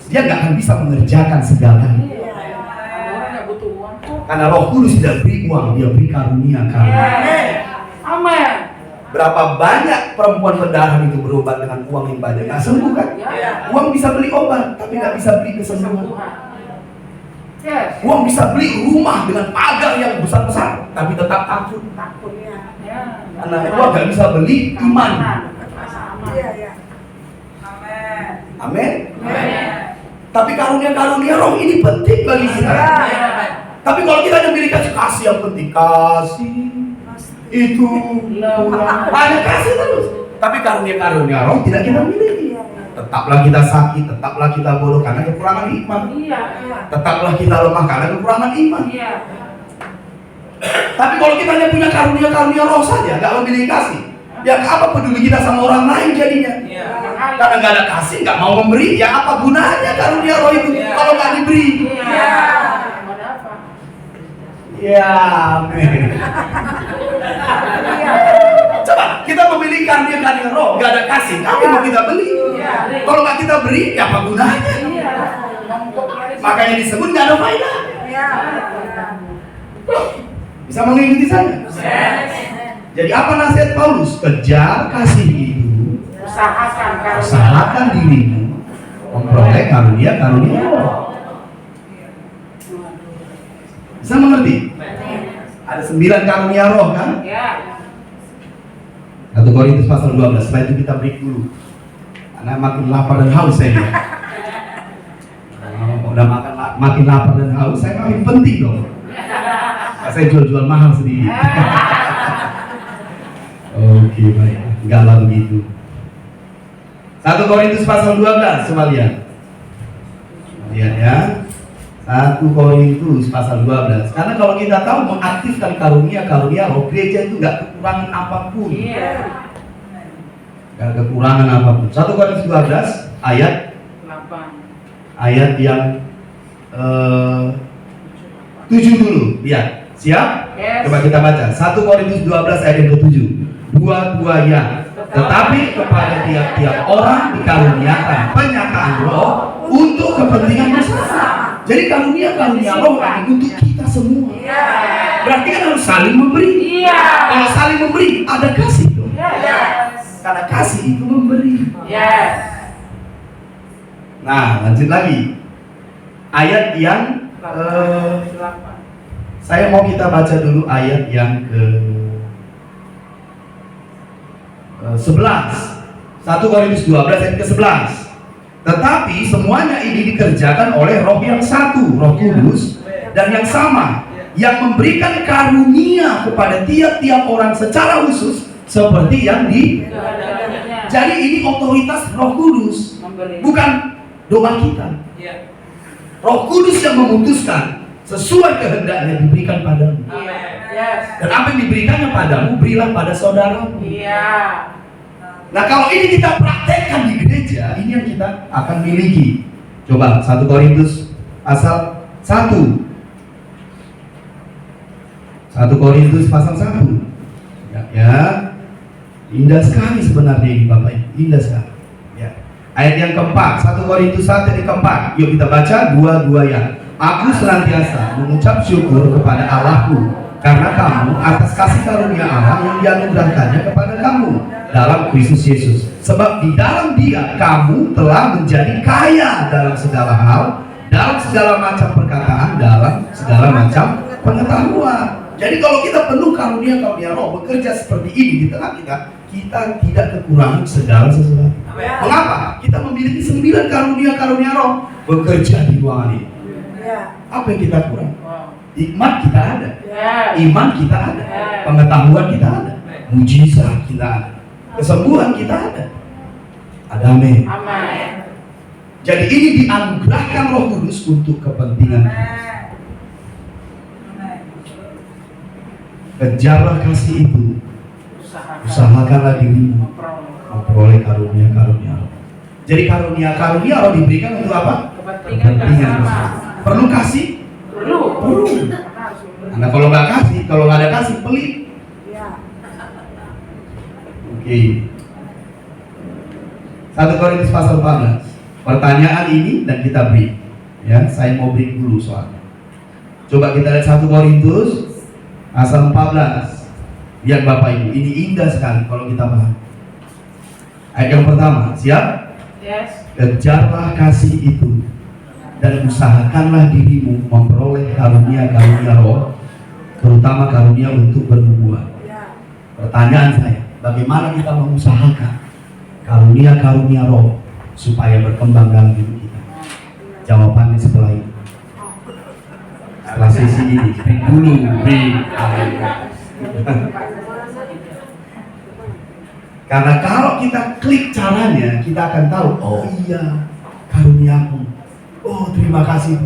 dia nggak akan bisa mengerjakan segalanya. Karena Roh Kudus tidak beri uang, dia beri karunia. Amin. Berapa banyak perempuan berdarah itu berobat dengan uang yang banyak, nggak sembuh kan? Uang bisa beli obat, tapi nggak bisa beli kesembuhan. Uang bisa beli rumah dengan pagar yang besar-besar, tapi tetap takut. Karena uang nggak bisa beli iman. Amin. Tapi karunia-karunia roh ini penting bagi kita. Tapi kalau kita hanya memiliki kasih yang penting, kasih itu hanya kasih terus. Tapi karunia-karunia roh tidak kita miliki. Tetaplah kita sakit, tetaplah kita bodoh karena kekurangan iman. Tetaplah kita lemah karena kekurangan iman. Tapi kalau kita hanya punya karunia-karunia roh saja, nggak memiliki kasih, ya apa peduli kita sama orang lain jadinya? Karena nggak ada kasih, nggak mau memberi, ya apa gunanya karunia roh itu kalau nggak diberi? Ya, amin. Coba kita memiliki karunia roh, nggak ada kasih, apa yang mau kita beli? Kalau nggak kita beri, ya apa gunanya? Makanya disebut nggak ada faedah. Bisa mengikuti saya? Jadi apa nasihat Paulus? Kejar kasih itu, usahakan dirimu memperoleh karunia-karunia roh. Bisa mengerti? Ada 9 karunia roh kan? 1 Korintus pasal 12. Setelah itu kita break dulu. Karena makin lapar dan haus saya. Udah makin lapar dan haus, saya makin penting dong. Saya jual-jual mahal sedikit. Oke, baik. Enggak lah begitu. 1 Korintus pasal 12, coba lihat. Lihat ya. 1 Korintus pasal 12. Karena kalau kita tahu mengaktifkan karunia roh, gereja itu nggak kekurangan apapun. Nggak kekurangan apapun. 1 Korintus 12 ayat yang 7 dulu. Lihat. Siap? Coba kita baca. 1 Korintus 12 ayat yang ke-7. Dua-duanya, tetapi kepada tiap-tiap orang dikaruniakan penyataan roh untuk kepentingan bersama. Jadi karunia-karunia roh ini untuk kita semua. Berarti kan harus saling memberi. Kalau saling memberi, ada kasih dong. Karena kasih itu memberi. Nah, lanjut lagi. Ayat yang saya mau kita baca dulu ayat yang ke 11. 1 Korintus 12 ayat ke 11. Tetapi semuanya ini dikerjakan oleh roh yang satu, Roh Kudus, dan yang sama, yang memberikan karunia kepada tiap-tiap orang secara khusus seperti yang di. Jadi ini otoritas Roh Kudus, bukan doa kita. Roh Kudus yang memutuskan sesuai kehendaknya diberikan padamu. Dan apa yang diberikannya padamu, berilah pada saudaramu. Nah, kalau ini kita praktekkan di gereja, ini yang kita akan miliki. Coba 1 Korintus pasal 1. 1 Korintus pasal 1. Ya. Indah sekali sebenarnya ini Bapak Ibu. Indah sekali. Ya. Ayat yang keempat, 1 Korintus 1 ayat keempat. Yuk kita baca dua-duanya. Aku senantiasa mengucap syukur kepada Allahku Karena kamu atas kasih karunia Allah yang dianugerahkannya kepada kamu dalam Kristus Yesus. Sebab di dalam Dia kamu telah menjadi kaya dalam segala hal, dalam segala macam perkataan, dalam segala macam pengetahuan. Jadi kalau kita penuh karunia Roh bekerja seperti ini di tengah kita, kita tidak kekurangan segala sesuatu. Mengapa? Kita memiliki 9 karunia Roh bekerja di ruangan ini. Apa yang kita kurang? Hikmat kita ada, iman kita ada, pengetahuan kita ada, mujizat kita ada, kesembuhan kita ada. Amin. Jadi ini dianugerahkan Roh Kudus untuk kepentingan kita. Kejarlah kasih itu, usahakanlah dirimu memperoleh karunia Roh. Jadi karunia Roh diberikan untuk apa? Kepentingan. Perlu kasih? Perlu. Karena kalau nggak ada kasih, pelit. Oke. 1 Korintus pasal 14. Pertanyaan ini dan kita break. Ya, saya mau break dulu soalnya. Coba kita lihat 1 Korintus pasal 14. Lihat Bapak Ibu, ini indah sekali kalau kita paham. Ayat yang pertama, siap? Yes. Kejarlah kasih itu dan usahakanlah dirimu memperoleh karunia Roh, terutama karunia untuk bernubuat. Pertanyaan saya, bagaimana kita mengusahakan karunia Roh supaya berkembang dalam hidup kita? Jawabannya setelah ini. Setelah sesi ini, break dulu, break. Karena kalau kita klik caranya, kita akan tahu, oh iya, karuniamu. Oh terima kasih.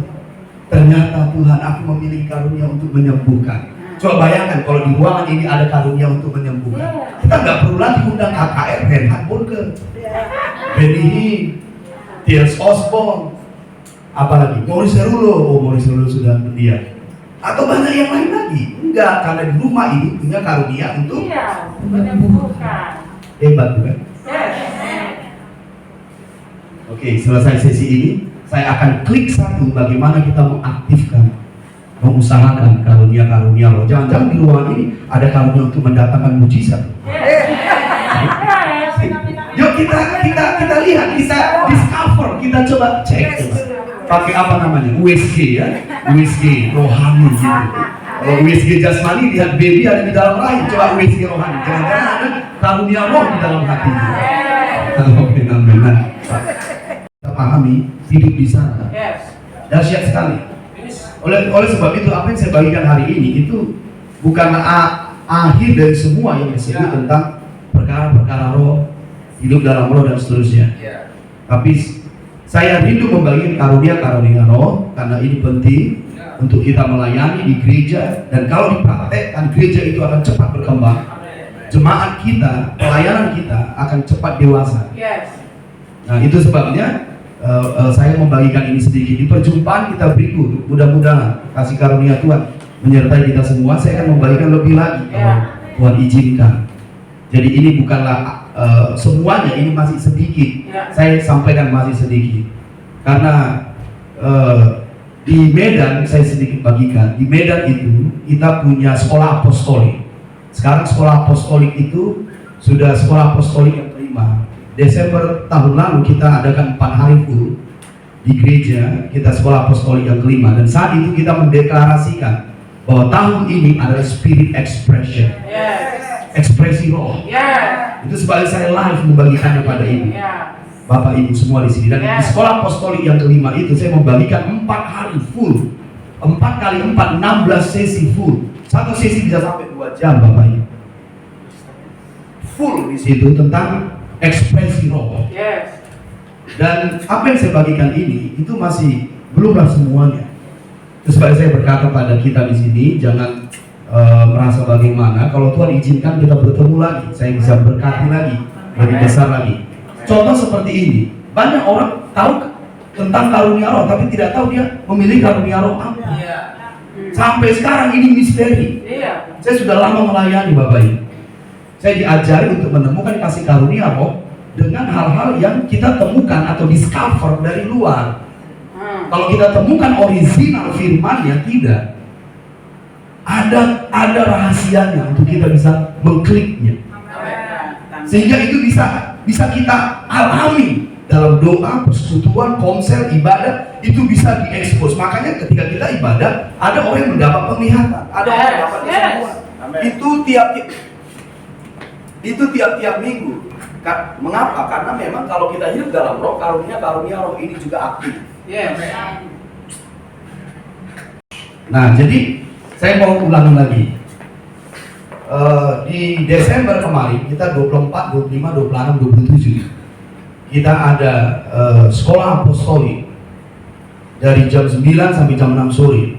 Ternyata Tuhan, aku memiliki karunia untuk menyembuhkan. Coba bayangkan kalau di ruangan ini ada karunia untuk menyembuhkan. Kita nggak perlu lagi undang KKR, Reinhard Bonnke, Benny Hinn, T.S. Osborne, apalagi Maurice Cerullo. Oh Maurice Cerullo sudah mendiam. Atau banyak yang lain lagi. Enggak, karena di rumah ini punya karunia untuk menyembuhkan. Hebat bukan? Oke, selesai sesi ini, saya akan klik satu bagaimana kita mengaktifkan, mengusahakan karunia Roh. Jangan-jangan di ruangan ini ada karunia untuk mendatangkan mujizat. Yuk kita lihat, kita discover, kita coba cek. Pakai apa namanya? USG ya, USG rohani gitu. Kalau USG jasmani, lihat baby ada di dalam rahim. Coba USG rohani, jangan-jangan ada karunia Roh di dalam hati. Oke, amin. Kita pahami hidup di sana. Dahsyat sekali. Oleh sebab itu, apa yang saya bagikan hari ini itu bukanlah akhir dari semua yang disebut tentang perkara-perkara Roh, hidup dalam Roh dan seterusnya. Tapi saya rindu membagikan karunia Roh karena ini penting untuk kita melayani di gereja, dan kalau dipraktekkan gereja itu akan cepat berkembang. Jemaat kita, pelayanan kita akan cepat dewasa. Nah itu sebabnya saya membagikan ini sedikit. Di perjumpaan kita berikut, mudah-mudahan kasih karunia Tuhan menyertai kita semua. Saya akan membagikan lebih lagi kalau Tuhan izinkan. Jadi ini bukanlah semuanya, ini masih sedikit. Saya sampaikan masih sedikit karena di Medan, saya sedikit bagikan. Di Medan itu kita punya sekolah apostolik. Sekarang sekolah apostolik itu sudah sekolah apostolik yang kelima. Desember tahun lalu kita adakan 4 hari full di gereja kita, sekolah apostolik yang kelima. Dan saat itu kita mendeklarasikan bahwa tahun ini adalah spirit expression, ekspresi Roh. Itu sebabnya saya live membagikannya pada ibu, Bapak Ibu semua di sini. Dan di sekolah apostolik yang kelima itu saya membagikan 4 hari full, 4 kali 4, 16 sesi full. Satu sesi bisa sampai 2 jam Bapak Ibu. Full di situ tentang ekspresi Roh. Dan apa yang saya bagikan ini itu masih belumlah semuanya. Terus saya berkata pada kita di sini, jangan merasa bagaimana. Kalau Tuhan izinkan kita bertemu lagi, saya bisa berkati lagi, lebih besar lagi. Contoh seperti ini, banyak orang tahu tentang karunia Roh, tapi tidak tahu dia memiliki karunia Roh apa. Sampai sekarang ini misteri. Saya sudah lama melayani Bapak Ibu. Saya diajari untuk menemukan kasih karunia Roh dengan hal-hal yang kita temukan atau discover dari luar. Kalau kita temukan original firman-Nya, tidak. ada rahasianya untuk kita bisa mengkliknya. Sehingga itu bisa kita alami dalam doa, persekutuan, konser, ibadah, itu bisa diekspos. Makanya ketika kita ibadah, ada orang yang mendapat penglihatan, ada orang yang mendapat kesembuhan. Itu tiap-tiap minggu. Mengapa? Karena memang kalau kita hidup dalam roh, karunia roh ini juga aktif. Nah, jadi saya mau ulangi lagi. Di Desember kemarin kita 24, 25, 26, 27 kita ada sekolah apostolik dari jam 9 sampai jam 6 sore.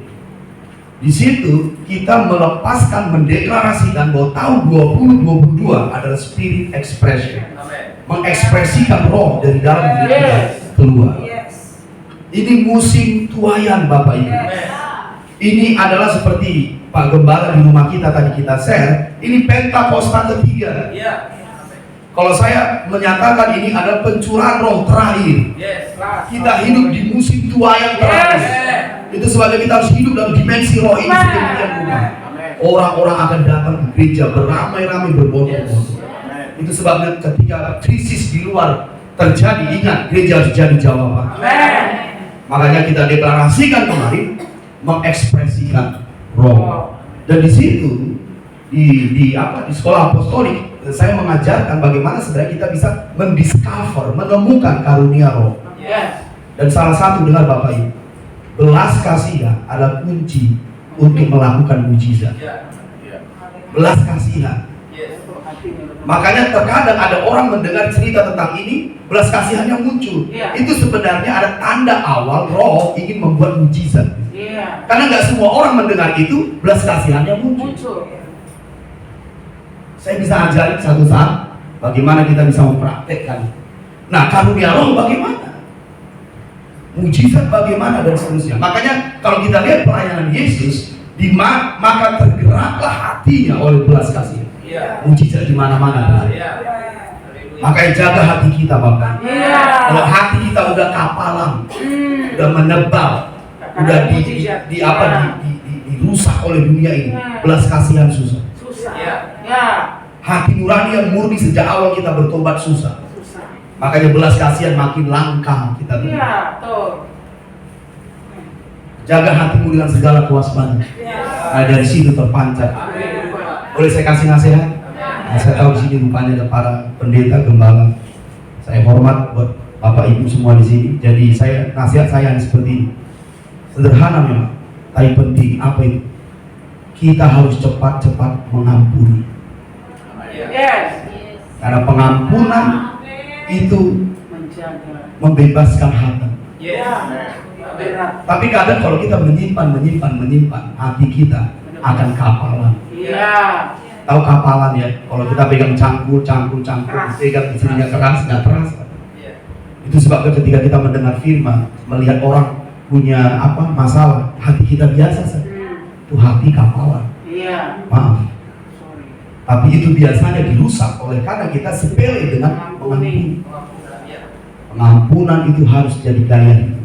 Di situ kita melepaskan, mendeklarasikan bahwa tahun 2022 adalah spirit expression, mengekspresikan roh dari dalam diri kita keluar. Ini musim tuayan Bapak Ibu. Ini adalah seperti Pak Gembala di rumah kita tadi kita share, ini Pentakosta ketiga. Kalau saya menyatakan ini adalah pencurahan roh terakhir. Kita hidup di musim tuayan terakhir. Itu sebabnya kita harus hidup dalam dimensi roh ini sedemikian rupa. Orang-orang akan datang ke gereja beramai-ramai, berbondong-bondong. Itu sebabnya ketika krisis di luar terjadi, ingat gereja harus jadi jawaban. Makanya kita deklarasikan kemarin mengekspresikan roh. Dan di situ di sekolah apostolik saya mengajarkan bagaimana sebenarnya kita bisa mendiscover, menemukan karunia roh. Dan salah satu, dengar Bapak Ibu, belas kasihan adalah kunci untuk melakukan mujizat. Belas kasihan. Makanya terkadang ada orang mendengar cerita tentang ini, belas kasihannya muncul. Itu sebenarnya ada tanda awal roh ingin membuat mujizat. Karena nggak semua orang mendengar itu, belas kasihannya muncul. Saya bisa ajarin satu saat bagaimana kita bisa mempraktekkan. Nah, karunia roh bagaimana? Mujizat bagaimana dan seterusnya. Makanya kalau kita lihat pelayanan Yesus, maka tergeraklah hatinya oleh belas kasihan. Mujizat di mana-mana. Makanya jaga hati kita, Bapak. Kalau hati kita udah kapalan, udah menebal, udah dirusak oleh dunia ini, belas kasihan susah. Hati nurani yang murni sejak awal kita bertobat susah. Makanya belas kasihan makin langka kita. Jaga hatimu dengan segala kewaspadaan. Nah, dari situ terpancar. Boleh saya kasih nasihat? Nah, saya tahu di sini rupanya ada para pendeta, gembala. Saya hormat buat Bapak Ibu semua di sini. Jadi nasihat saya seperti ini. Sederhana memang, tapi penting. Apa itu? Kita harus cepat-cepat mengampuni. Karena pengampunan itu membebaskan hati. Tapi kadang kalau kita menyimpan, hati kita akan kapalan. Tahu kapalan ya? Kalau kita pegang cangkul, pegang istrinya keras, nggak terasa. Itu sebabnya ketika kita mendengar firman, melihat orang punya masalah, hati kita biasa saja. Itu hati kapalan. Maaf. Tapi itu biasanya dirusak oleh karena kita sepele dengan mengampuni. Pengampunan itu harus jadi gaya hidup.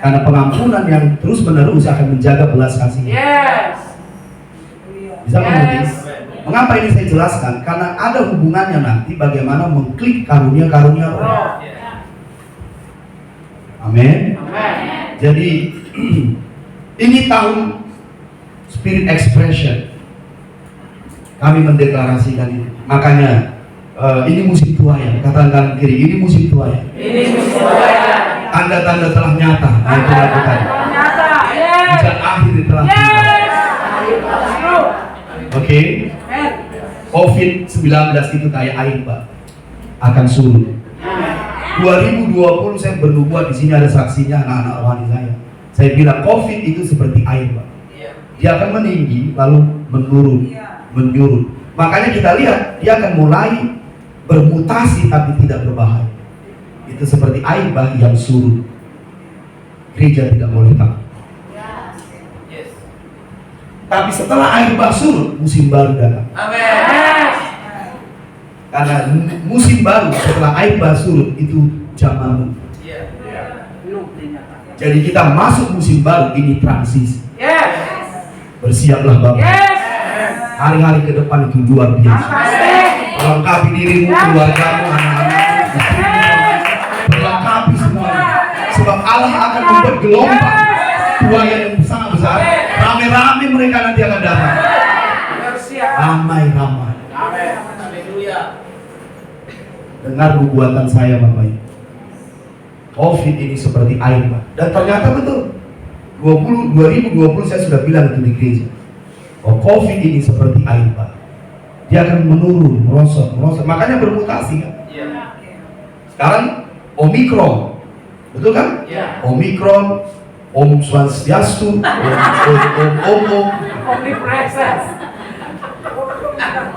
Karena pengampunan yang terus menerus akan menjaga belas kasih. Bisa mengerti? Mengapa ini saya jelaskan? Karena ada hubungannya nanti bagaimana mengklik karunia-karunia roh. Amin. Jadi ini tahun Spirit Expression. Kami mendeklarasikan ini. Makanya ini musim tuayan. Katakan kanan kiri, ini musim tuayan. Tanda-tanda telah nyata. Itu lakukan. Hujan akhir telah tiba. Oke. COVID-19 itu kayak air, Pak. Akan surut. 2020 saya bernubuat, di sini ada saksinya anak-anak rohani saya. Saya bilang COVID itu seperti air, Pak. Dia akan meninggi lalu menyurut. Makanya kita lihat dia akan mulai bermutasi tapi tidak berbahaya. Itu seperti air bah yang surut. Gereja tidak boleh takut. Tapi setelah air bah surut, musim baru datang. Karena musim baru setelah air bah surut itu zaman. Jadi kita masuk musim baru, ini transisi. Bersiaplah Bapak. Yes. Hari-hari ke depan itu luar biasa. Pasti. Perlengkapi dirimu, keluargamu, anak-anakmu, istrimu. Perlengkapi semuanya. Sebab Allah akan membuat gelombang Tuhan yang sangat besar. Rame-rame mereka nanti akan datang. Bersiap. Ramai-ramai. Dengar nubuatan saya Bapak Ibu. COVID ini seperti air Pak. Dan ternyata betul. 2020 saya sudah bilang itu di gereja. Oh, COVID ini seperti air Pak. Dia akan menurun, merosot. Makanya bermutasi kan. Sekarang Omikron, betul kan? Omikron, Om Swastiastu, Om. Omnipresent.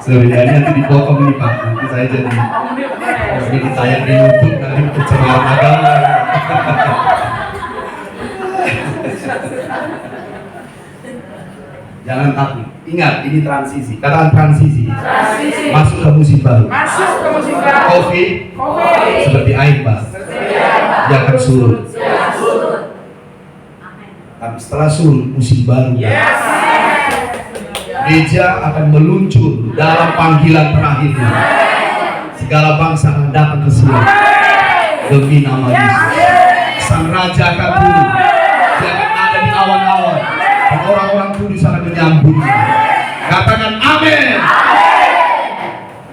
Sebenarnya nanti dipotong nih Pak. Nanti saya jadi ini ditayang di YouTube nanti pencemaran agama. Jangan takut. Ingat, ini transisi. Katakan transisi. Transisi. Masuk ke musim baru. Masuk ke musim baru. COVID seperti air Pak. Dia akan surut. Tapi setelah surut musim baru. Yes. Gereja akan meluncur dalam panggilan terakhirnya. Segala bangsa akan datang ke sini demi nama Yesus. Sang Raja akan turun. Dia akan ada di awan-awan. Dan orang-orang kudus akan menyambutnya. Katakan amin.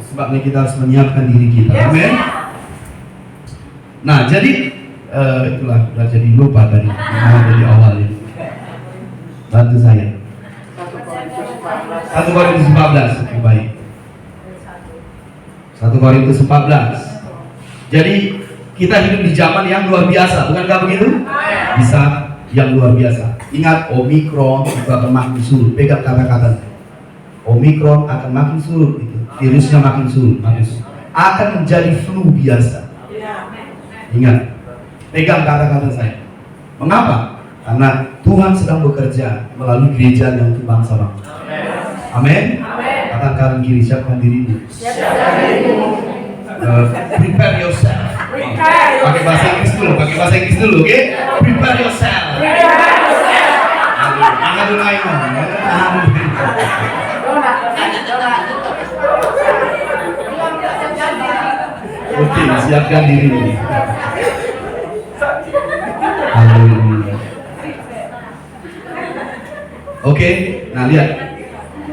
Sebabnya kita harus menyiapkan diri kita. Amin. Nah, jadi itulah sudah jadi lupa tadi. Dari awal ini. Bantu saya. 1 Korintus 14. Oke, baik. 1 Korintus 14. Jadi kita hidup di zaman yang luar biasa, bukankah begitu? Bisa yang luar biasa. Ingat, Omikron itu akan makin surut. Pegang kata-kata. Omikron akan makin surut itu. Virusnya makin surut. Akan menjadi flu biasa. Ingat, pegang kata-kata saya. Mengapa? Karena Tuhan sedang bekerja melalui gereja yang untuk bangsa-bangsa. Amin. Katakan kiri, siapkan dirimu. Prepare yourself. Pakai bahasa Inggris dulu, oke? Prepare yourself. Oke, siapkan dirimu. Haleluya. Oke, nah lihat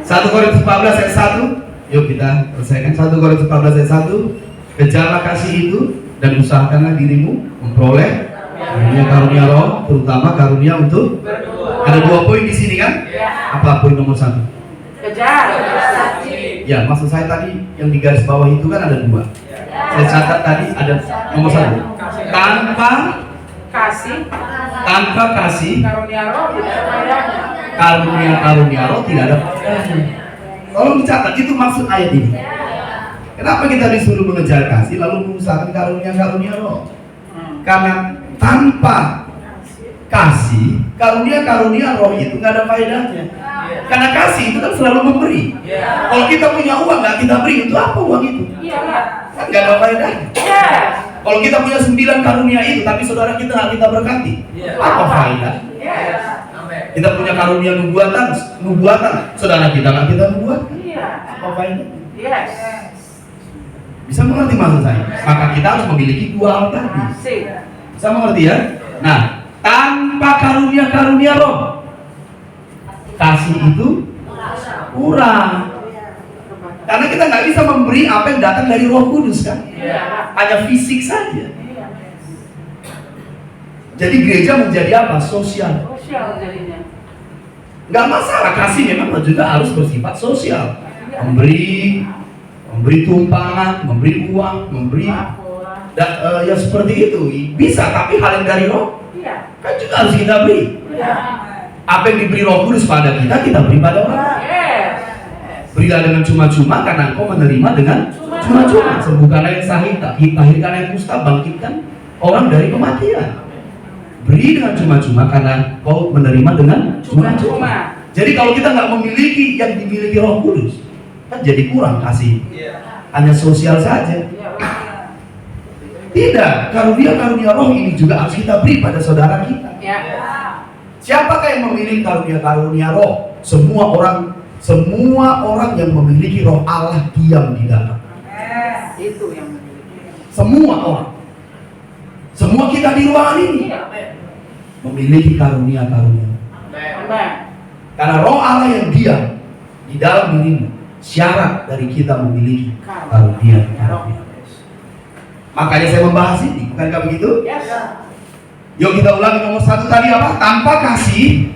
1 Korintus 14 ayat 1. Yuk kita selesaikan 1 Korintus 14 ayat 1. Kejarlah kasih itu dan usahakanlah dirimu memperoleh karunia roh, terutama karunia untuk ada 2 poin di sini kan? Apa poin nomor 1? Kejar. Ya, maksud saya tadi yang di garis bawah itu kan ada 2. Saya catat tadi ada nomor 1. Tanpa kasih Karunia roh tidak ada faedahnya. karunia roh tidak ada. Tolong dicatat, itu maksud ayat ini. Kenapa kita disuruh mengejar kasih lalu mengusahakan karunia roh? Karena tanpa kasih, karunia roh itu nggak ada faedahnya. Karena kasih itu kan selalu memberi. Kalau kita punya uang nggak kita beri, itu apa uang itu? Kan nggak ada faedahnya. Kalau kita punya 9 karunia itu, tapi saudara kita nggak kita berkati, apa faedah? Kita punya karunia nubuatan, saudara kita nggak kita nubuatkan, apa faedah? Bisa mengerti maksud saya? Maka kita harus memiliki 2 hal tadi. Bisa mengerti ya? Nah, tanpa karunia roh, kasih itu kurang. Karena kita nggak bisa memberi apa yang datang dari Roh Kudus kan? Hanya fisik saja. Jadi gereja menjadi apa? Sosial. Nggak masalah, kasih memang juga harus bersifat sosial. Memberi tumpangan, memberi uang, memberi ya seperti itu. Bisa, tapi hal yang dari Roh kan juga harus kita beri. Apa yang diberi Roh Kudus pada kita, kita beri pada orang. Berilah dengan cuma-cuma karena engkau menerima dengan cuma-cuma. Sembuhkanlah yang sakit, lahirkan yang kusta, bangkitkan orang dari kematian. Beri dengan cuma-cuma karena kau menerima dengan cuma-cuma. Jadi kalau kita nggak memiliki yang dimiliki Roh Kudus, kan jadi kurang kasih. Hanya sosial saja. Tidak, karunia roh ini juga harus kita beri pada saudara kita. Siapakah yang memiliki karunia roh? Semua orang yang memiliki roh Allah diam di dalam. Itu yang memiliki. Semua orang. Semua kita di ruangan ini memiliki karunia-karunia. Amen. Karena roh Allah yang diam di dalam dirimu, syarat dari kita memiliki karunia-karunia. Makanya saya membahas ini, bukankah begitu? Yes. Yuk kita ulangi nomor 1 tadi apa? Tanpa kasih,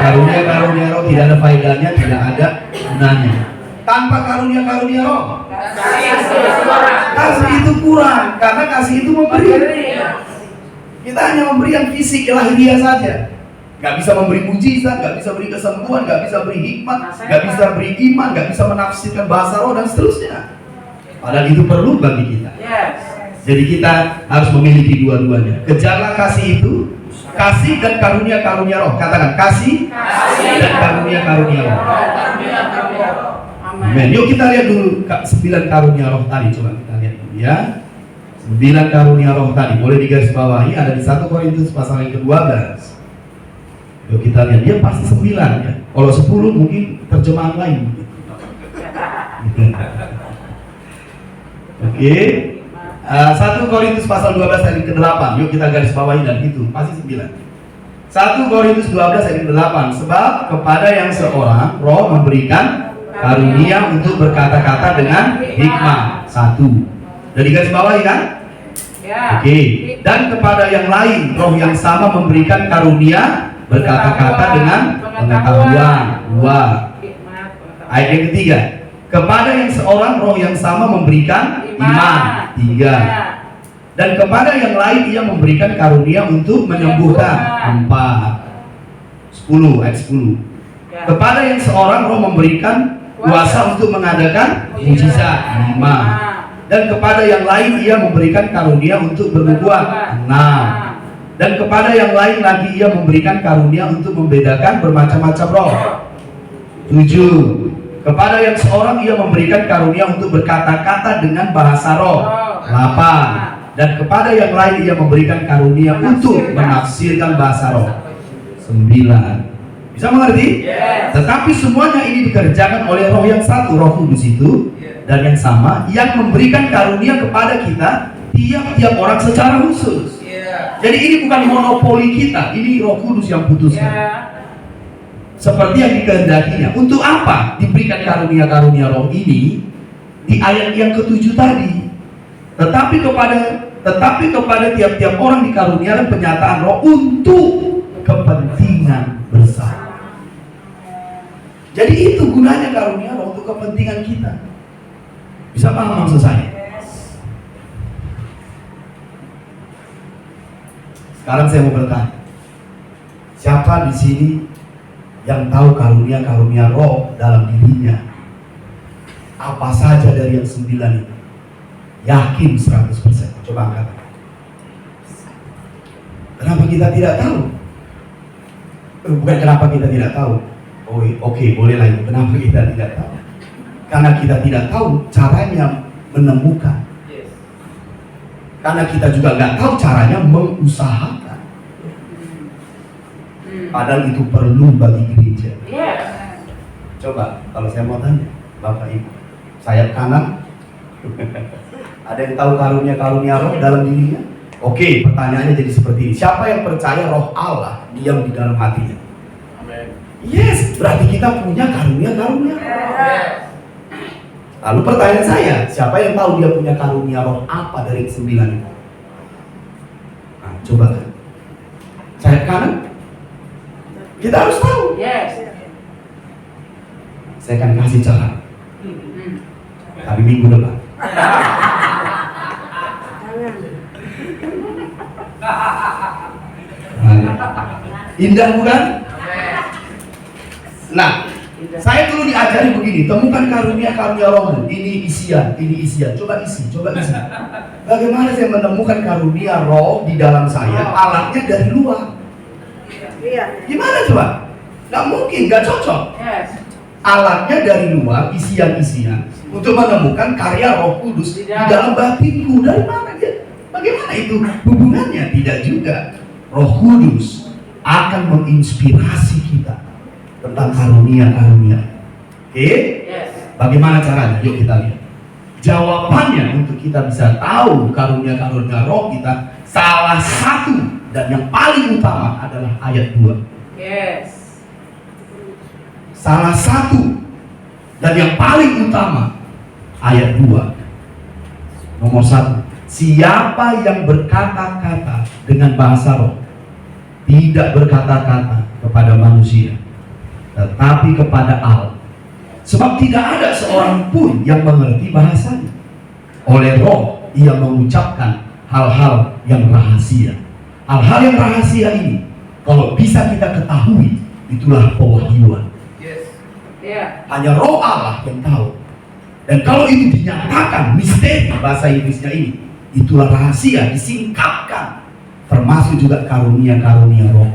karunia-karunia roh tidak ada faedahnya, tidak ada gunanya. Tanpa karunia-karunia roh, kasih itu kurang, karena kasih itu memberi. Kita hanya memberi yang fisik, lahiriah saja. Gak bisa memberi mujizat, gak bisa beri kesembuhan, gak bisa beri hikmat, gak bisa beri iman, gak bisa menafsirkan bahasa roh dan seterusnya. Padahal itu perlu bagi kita. Jadi kita harus memiliki dua-duanya. Kejarlah kasih itu, kasih dan karunia-karunia roh. Katakan kasih dan karunia-karunia roh. Amin. Yuk kita lihat dulu 9 karunia roh tadi. Coba kita lihat dulu ya. 9 karunia roh tadi. Boleh digarisbawahi, ada di 1 Korintus pasal yang ke-12. Yuk kita lihat, dia pasti 9 ya. Kalau 10 mungkin terjemahan lain. Oke. 1 Korintus pasal 12 ayat ke-8. Yuk kita garis bawahi, dan itu pasti 9. 1 Korintus 12 ayat ke-8. Sebab kepada yang seorang roh memberikan karunia untuk berkata-kata dengan hikmat. 1. Dari garis bawahi kan? Oke. Dan kepada yang lain roh yang sama memberikan karunia berkata-kata dengan pengetahuan. 2. Ayat yang ketiga. Kepada yang seorang roh yang sama memberikan iman. 3. Dan kepada yang lain ia memberikan karunia untuk menyembuhkan. 4. 10 ayat 10. Kepada yang seorang roh memberikan kuasa untuk mengadakan mujizat. 5. Dan kepada yang lain ia memberikan karunia untuk bernubuat. 6. Dan kepada yang lain lagi ia memberikan karunia untuk membedakan bermacam-macam roh. 7. Kepada yang seorang ia memberikan karunia untuk berkata-kata dengan bahasa roh. 8. Dan kepada yang lain ia memberikan karunia untuk menafsirkan bahasa roh. 9. Bisa mengerti? Tetapi semuanya ini dikerjakan oleh roh yang satu, Roh Kudus itu, dan yang sama, yang memberikan karunia kepada kita tiap-tiap orang secara khusus. Jadi ini bukan monopoli kita, ini Roh Kudus yang putuskan. Seperti yang dikehendakinya. Untuk apa diberikan karunia-karunia roh ini di ayat yang ke-7 tadi? Tetapi kepada tiap-tiap orang dikaruniakan penyataan roh untuk kepentingan bersama. Jadi itu gunanya karunia roh, untuk kepentingan kita. Bisa paham maksud saya? Sekarang saya mau bertanya, siapa di sini yang tahu karunia-karunia roh dalam dirinya? Apa saja dari yang 9 itu? Yakin 100%. Coba angkat. Kenapa kita tidak tahu? Bukan kenapa kita tidak tahu. Oke, boleh lah itu. Kenapa kita tidak tahu? Karena kita tidak tahu caranya menemukan. Karena kita juga nggak tahu caranya mengusahakan. Padahal itu perlu bagi gereja. Coba kalau saya mau tanya, Bapak Ibu, sayap kanan, ada yang tahu karunia-karunia roh dalam dirinya? Oke, pertanyaannya jadi seperti ini. Siapa yang percaya roh Allah diam di dalam hatinya? Amen. Yes, berarti kita punya karunia-karunia roh. Lalu pertanyaan saya, siapa yang tahu dia punya karunia roh apa dari 9 itu? Nah, coba kan. Sayap kanan. Kita harus tahu. Saya akan kasih cara. Tapi minggu depan. Indah bukan? Nah, saya dulu diajari begini, temukan karunia-karunia rohmu. Ini isian. Coba isi. Bagaimana saya menemukan karunia roh di dalam saya? Alatnya dari luar. Gimana coba? Gak mungkin, gak cocok. Alatnya dari luar, isian-isian untuk menemukan karya Roh Kudus di dalam batinku. Dari mana dia? Bagaimana itu hubungannya? Tidak juga. Roh Kudus akan menginspirasi kita tentang karunia-karunia. Oke? Bagaimana caranya? Yuk kita lihat. Jawabannya untuk kita bisa tahu karunia-karunia roh kita, salah satu dan yang paling utama adalah ayat 2. Salah satu dan yang paling utama ayat 2. Nomor 1. Siapa yang berkata-kata dengan bahasa roh tidak berkata-kata kepada manusia, tetapi kepada Allah. Sebab tidak ada seorang pun yang mengerti bahasanya. Oleh roh ia mengucapkan hal-hal yang rahasia. Hal-hal yang rahasia ini, kalau bisa kita ketahui, itulah pewahyuan. Hanya roh Allah yang tahu. Dan kalau itu dinyatakan misteri, bahasa Inggrisnya ini, itulah rahasia, disingkapkan. Termasuk juga karunia-karunia roh.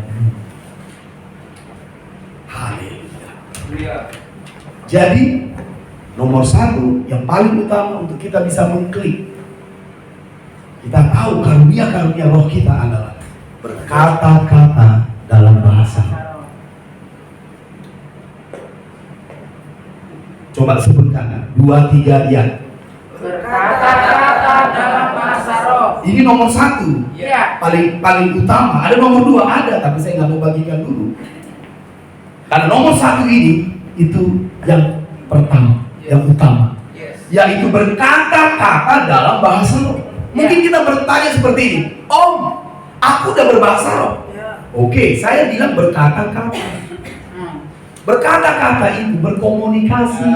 Haleluya. Jadi nomor 1 yang paling utama untuk kita bisa mengklik, kita tahu karunia-karunia roh kita adalah berkata-kata dalam bahasa. Coba sebutkan 2-3 ya. Berkata-kata dalam bahasa roh. Ini nomor 1, paling utama. Ada nomor 2 ada, tapi saya nggak mau bagikan dulu. Karena nomor 1 ini itu yang pertama, yang utama, yaitu berkata-kata dalam bahasa roh. Mungkin kita bertanya seperti ini, Om, aku udah berbahasa roh. Oke, saya bilang berkata-kata. Berkata-kata itu berkomunikasi.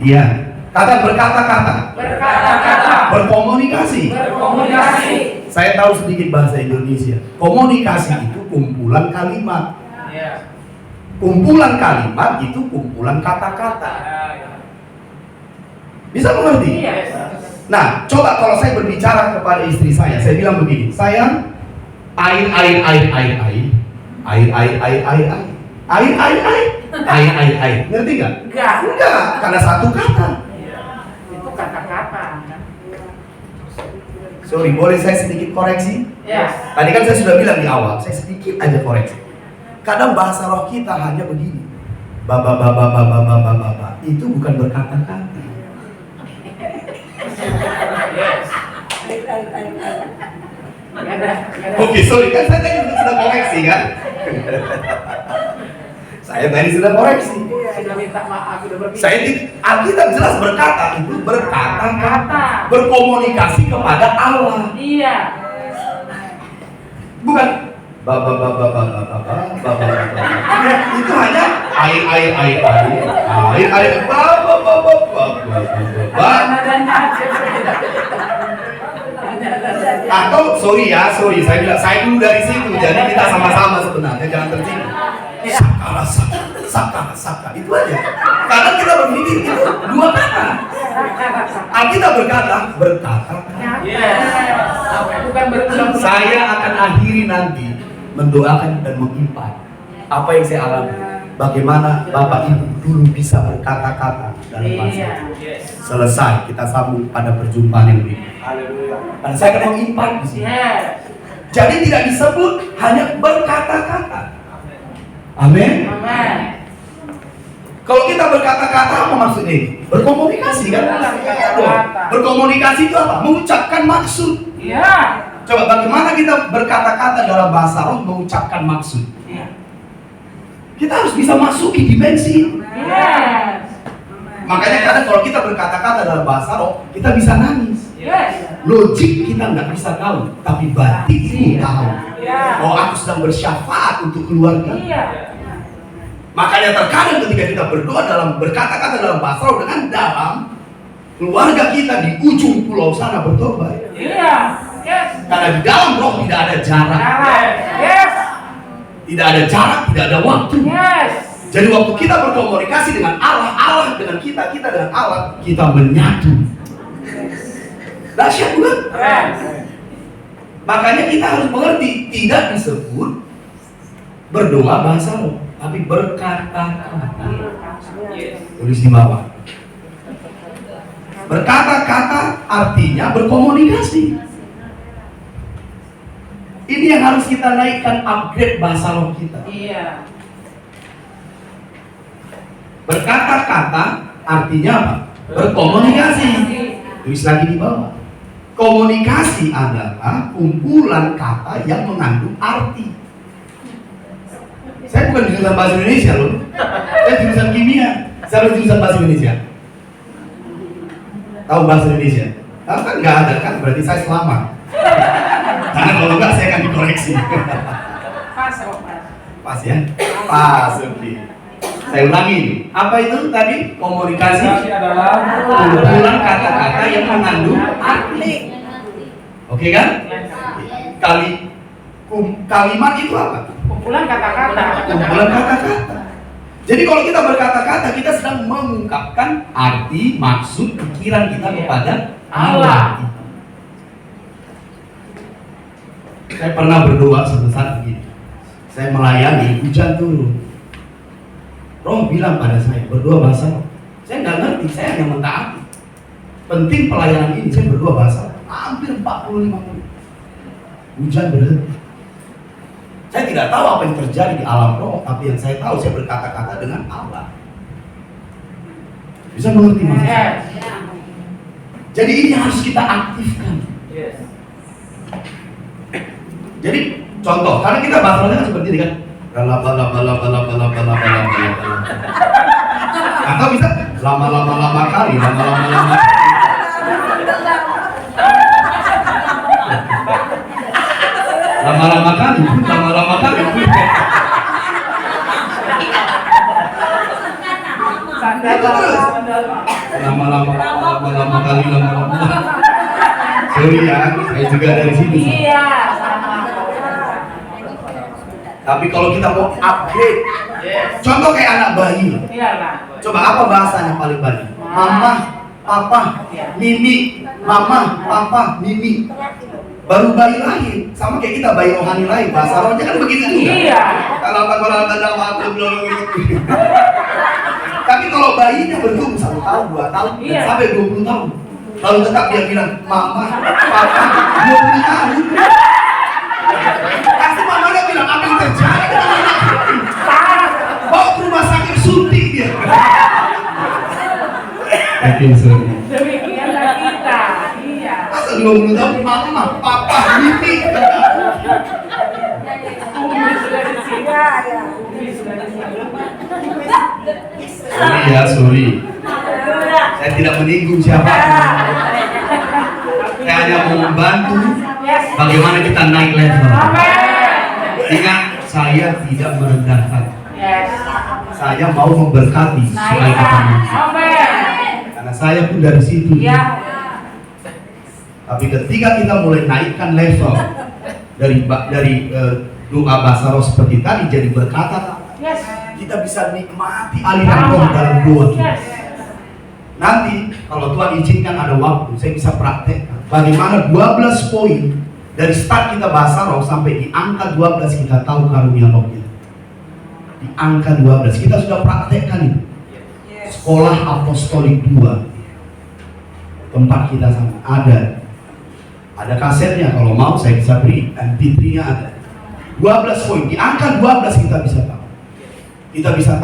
Iya, kata berkata-kata. Berkata-kata. Berkomunikasi. Berkomunikasi. Saya tahu sedikit bahasa Indonesia. Komunikasi itu kumpulan kalimat. Kumpulan kalimat itu kumpulan kata-kata. Bisa mengerti? Nah, coba kalau saya berbicara kepada istri saya bilang begini, sayang, air, ngerti nggak? Enggak, karena satu kata. Itu kata-kata. Sorry, boleh saya sedikit koreksi? Tadi kan saya sudah bilang di awal, saya sedikit aja koreksi. Kadang bahasa roh kita hanya begini, baba, itu bukan berkata-kata. Oke, sorry, kan saya tadi sudah koreksi kan? Saya tadi sudah koreksi. Sudah minta maaf, sudah berpikir. Saya Alkitab jelas berkata itu berkata-kata, berkomunikasi kepada Allah. Iya. Bukan itu hanya air, atau sorry, saya bilang saya dulu dari situ, jadi kita sama-sama sebenarnya, jangan tersinggung. Saka, itu aja. Karena kita berpikir itu dua kata. Alkitab berkata. Bukan berulang. Saya akan akhiri nanti mendoakan dan mengimpan apa yang saya alami. Bagaimana Bapak Ibu dulu bisa berkata-kata dalam bahasa. Selesai, kita sambung pada perjumpaan yang berikutnya. Dan saya akan mengimpan di sini. Jadi tidak disebut hanya berkata-kata. Amin. Kalau kita berkata-kata apa maksudnya? Berkomunikasi kan? Berkomunikasi itu apa? Mengucapkan maksud. Coba bagaimana kita berkata-kata dalam bahasa roh mengucapkan maksud? Kita harus bisa masuki dimensi itu. Makanya kadang kalau kita berkata-kata dalam bahasa roh, kita bisa nangis. Logik kita nggak bisa tahu, tapi batin tahu. Oh, aku sedang bersyafaat untuk keluarga. Makanya terkadang ketika kita berdoa dalam berkata-kata dalam bahasa roh dengan dalam, keluarga kita di ujung pulau sana bertobat. Karena di dalam roh tidak ada jarak. Tidak ada jarak, tidak ada waktu. Jadi waktu kita berkomunikasi dengan Allah, Allah dengan kita dengan Allah, kita menyatu. Dahsyat bukan? Makanya kita harus mengerti, tidak disebut berdoa bahasa roh, tapi berkata-kata. Tulis di bawah. Berkata-kata artinya berkomunikasi. Ini yang harus kita naikkan, upgrade bahasa roh kita. Iya. Berkata-kata artinya apa? Berkomunikasi. Tulis lagi di bawah. Komunikasi adalah kumpulan kata yang mengandung arti. Saya bukan jurusan bahasa Indonesia loh. Saya jurusan kimia. Saya jurusan bahasa Indonesia. Tahu bahasa Indonesia? Tahu kan nggak ada kan? Berarti saya selamat. Karena kalau nggak saya akan dikoreksi. Pas, Pak. Pas ya? Pas, oke. Saya ulangi. Apa itu tadi? Komunikasi adalah kumpulan kata-kata yang mengandung arti. Oke kan? Kalimat itu apa? kumpulan kata-kata. Kumpulan kata-kata. Jadi kalau kita berkata-kata, kita sedang mengungkapkan arti, maksud, pikiran kita kepada Allah. Saya pernah berdoa suatu saat begini. Saya melayani, hujan turun. Roh bilang pada saya, berdoa bahasa roh. Saya nggak ngerti, saya hanya mentaati. Penting pelayanan ini, saya berdoa bahasa roh. Hampir 45 menit. Hujan berhenti. Saya tidak tahu apa yang terjadi di alam roh, tapi yang saya tahu, saya berkata-kata dengan Allah. Bisa mengerti maksud saya? Jadi ini harus kita aktifkan. Jadi contoh, karena kita bahasanya kan seperti ini kan, atau bisa lama-lama kali, lama-lama. Lama-lama kali. Lama-lama kali. Sorry ya, saya juga dari sini. Iya, sama. Tapi kalau kita mau upgrade, contoh kayak anak bayi. Iyalah. Coba apa bahasanya paling banyak? Mama, papa, mimi, mama, papa, mimi. Baru bayi lahir, sama kayak kita bayi rohani lahir, bahasa rohnya kan begitu juga. Iya. Tapi kalau bayinya bertumbuh 1 tahun, 2 tahun, Iya. sampai 20 tahun, lalu tetap dia bilang mama, papa, 20 tahun. Pasti mamanya bilang apa yang terjadi dengan anak ini? Bawa ke rumah sakit suntik dia. Yakin sorry. Demikianlah kita. Iya. Masa 20 tahun mama, papa, mimi. Umi sudah di sini. Umi sudah di sini. Sorry ya, sorry. Saya tidak menyinggung siapa. Saya hanya mau membantu bagaimana kita naik level. Ingat, saya tidak merendahkan. Yes. Saya mau memberkati supaya kita maju. Karena saya pun dari situ. Iya. Tapi ketika kita mulai naikkan level dari doa bahasa roh seperti tadi jadi berkata, Yes. kita bisa nikmati aliran roh dalam doa kita. Yes. Nanti kalau Tuhan izinkan ada waktu, saya bisa praktekkan bagaimana 12 poin dari start kita bahasa roh sampai di angka 12 kita tahu karunia roh kita. Di angka 12 kita sudah praktekkan itu. Sekolah Apostolik 2 tempat kita sama ada kasetnya, kalau mau saya bisa beri, MP3-nya ada. 12 poin di angka 12 kita bisa tahu. Kita bisa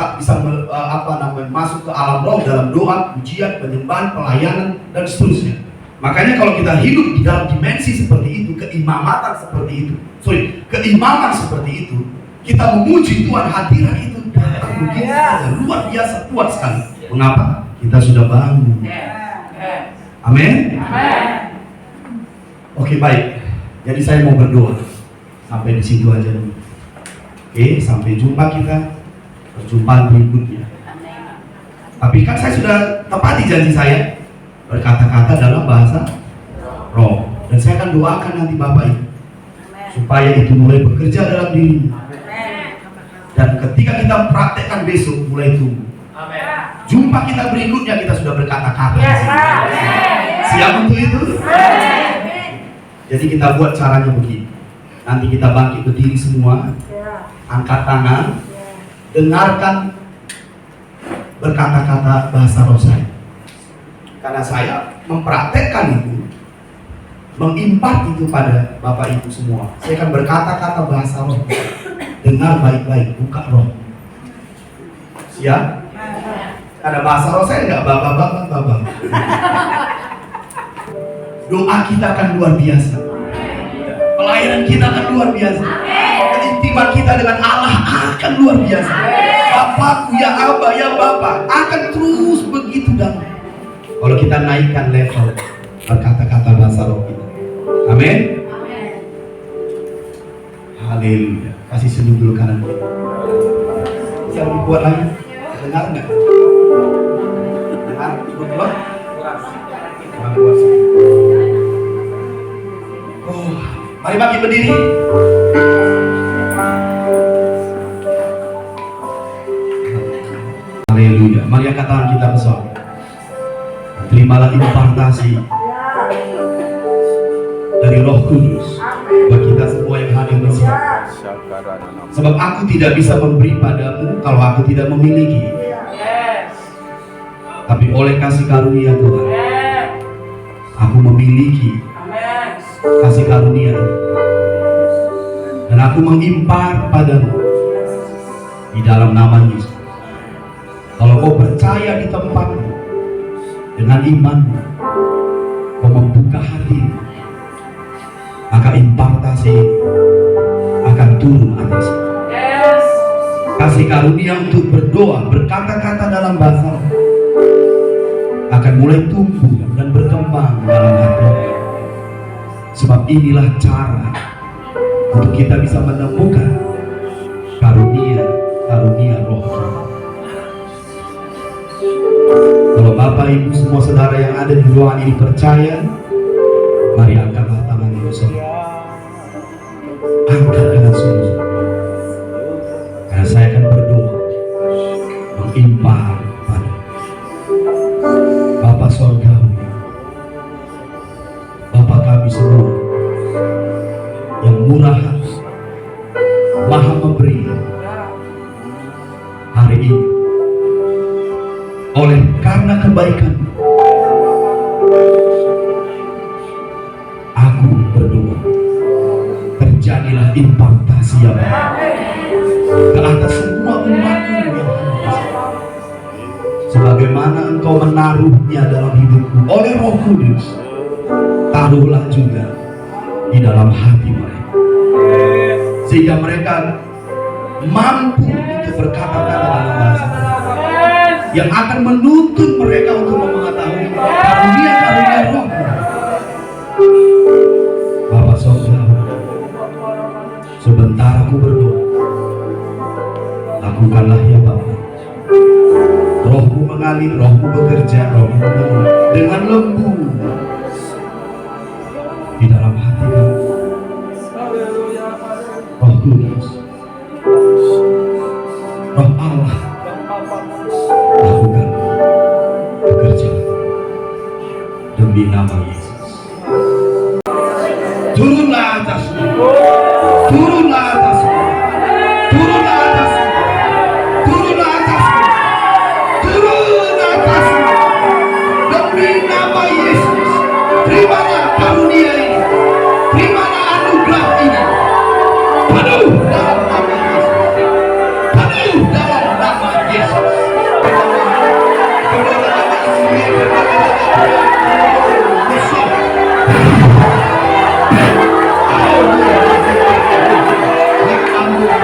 masuk ke alam roh dalam doa, pujian, penyembahan, pelayanan dan seterusnya. Makanya kalau kita hidup di dalam dimensi seperti itu, keimaman seperti itu, kita memuji Tuhan, hadirat itu datang begitu saja, luar biasa kuat sekali. Mengapa? Kita sudah bangun. Amin. Oke, baik. Jadi saya mau berdoa. Sampai di situ aja dulu. Oke, sampai jumpa kita perjumpaan berikutnya. Tapi kan saya sudah tepati janji saya berkata-kata dalam bahasa roh. Dan saya akan doakan nanti Bapak Ibu supaya itu mulai bekerja dalam diri. Dan ketika kita praktekkan besok mulai tumbuh. Jumpa kita berikutnya kita sudah berkata-kata. Siap untuk itu? Jadi kita buat caranya begini. Nanti kita bangkit berdiri semua, angkat tangan, dengarkan berkata-kata bahasa roh saya. Karena saya mempraktekkan itu mengimpart itu pada Bapak Ibu semua. Saya akan berkata-kata bahasa roh. Dengar baik-baik, buka roh. Siap? Ada bahasa roh saya nggak bapak. Doa kita akan luar biasa. Pelayanan kita akan luar biasa. Intiman kita dengan Allah akan luar biasa. Bapakku ya Aba ya Bapak akan terus begitu dalam. Kalau kita naikkan level berkata-kata bahasa roh kita. Amin. Haleluya. Kasih senyum dulu kanan kita. Bisa lebih kuat lagi? Dengar nggak? Dengar? Kuat? Kurang kuat. Oh, mari bangkit berdiri. Haleluya. Mari angkat tangan kita ke sorga. Terimalah impartasi dari Roh Kudus buat kita semua yang hadir di sini. Sebab aku tidak bisa memberi padamu kalau aku tidak memiliki. Tapi oleh kasih karunia Tuhan, aku memiliki kasih karunia dan aku mengimpar padamu di dalam nama Yesus. Kalau kau percaya di tempatmu dengan imanmu, kau membuka hatimu, maka impartasi akan turun atasmu. Kasih karunia untuk berdoa, berkata-kata dalam bahasa akan mulai tumbuh dan berkembang dalam hati. Sebab inilah cara untuk kita bisa menemukan karunia roh. Kalau Bapak Ibu semua saudara yang ada di ruangan ini percaya, mari angkatlah tangan itu saudara. Angkat dengan sungguh. Karena saya akan berdoa mengimpar pada Bapa Sorgawi, Bapa kami semua yang murah hati, maha memberi. Hari ini oleh karena kebaikan aku berdoa, terjadilah impartasi yang ke atas semua umatmu yang ada di sini. Sebagaimana engkau menaruhnya dalam hidupku oleh Roh Kudus, taruhlah juga di dalam hati mereka, sehingga mereka mampu untuk berkata-kata dalam bahasa yang akan menuntun mereka untuk mengetahui karunia Roh. Bapak Saudara, sebentar aku berdoa, lakukanlah ya Bapak. Rohmu mengalir, Rohmu bekerja, Rohmu mengalir dengan lembut di dalam hati kami. Roh Kudus, Roh Allah, lakukan pekerjaan demi nama Yesus. Turunlah atasmu, turunlah atasmu, turunlah atasmu, turunlah atasmu, turunlah atasmu demi nama Yesus. Terimalah karunia ini, terimalah anugerah ini. Penuh dalam nama Yesus, penuh dalam nama Yesus.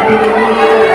Amin.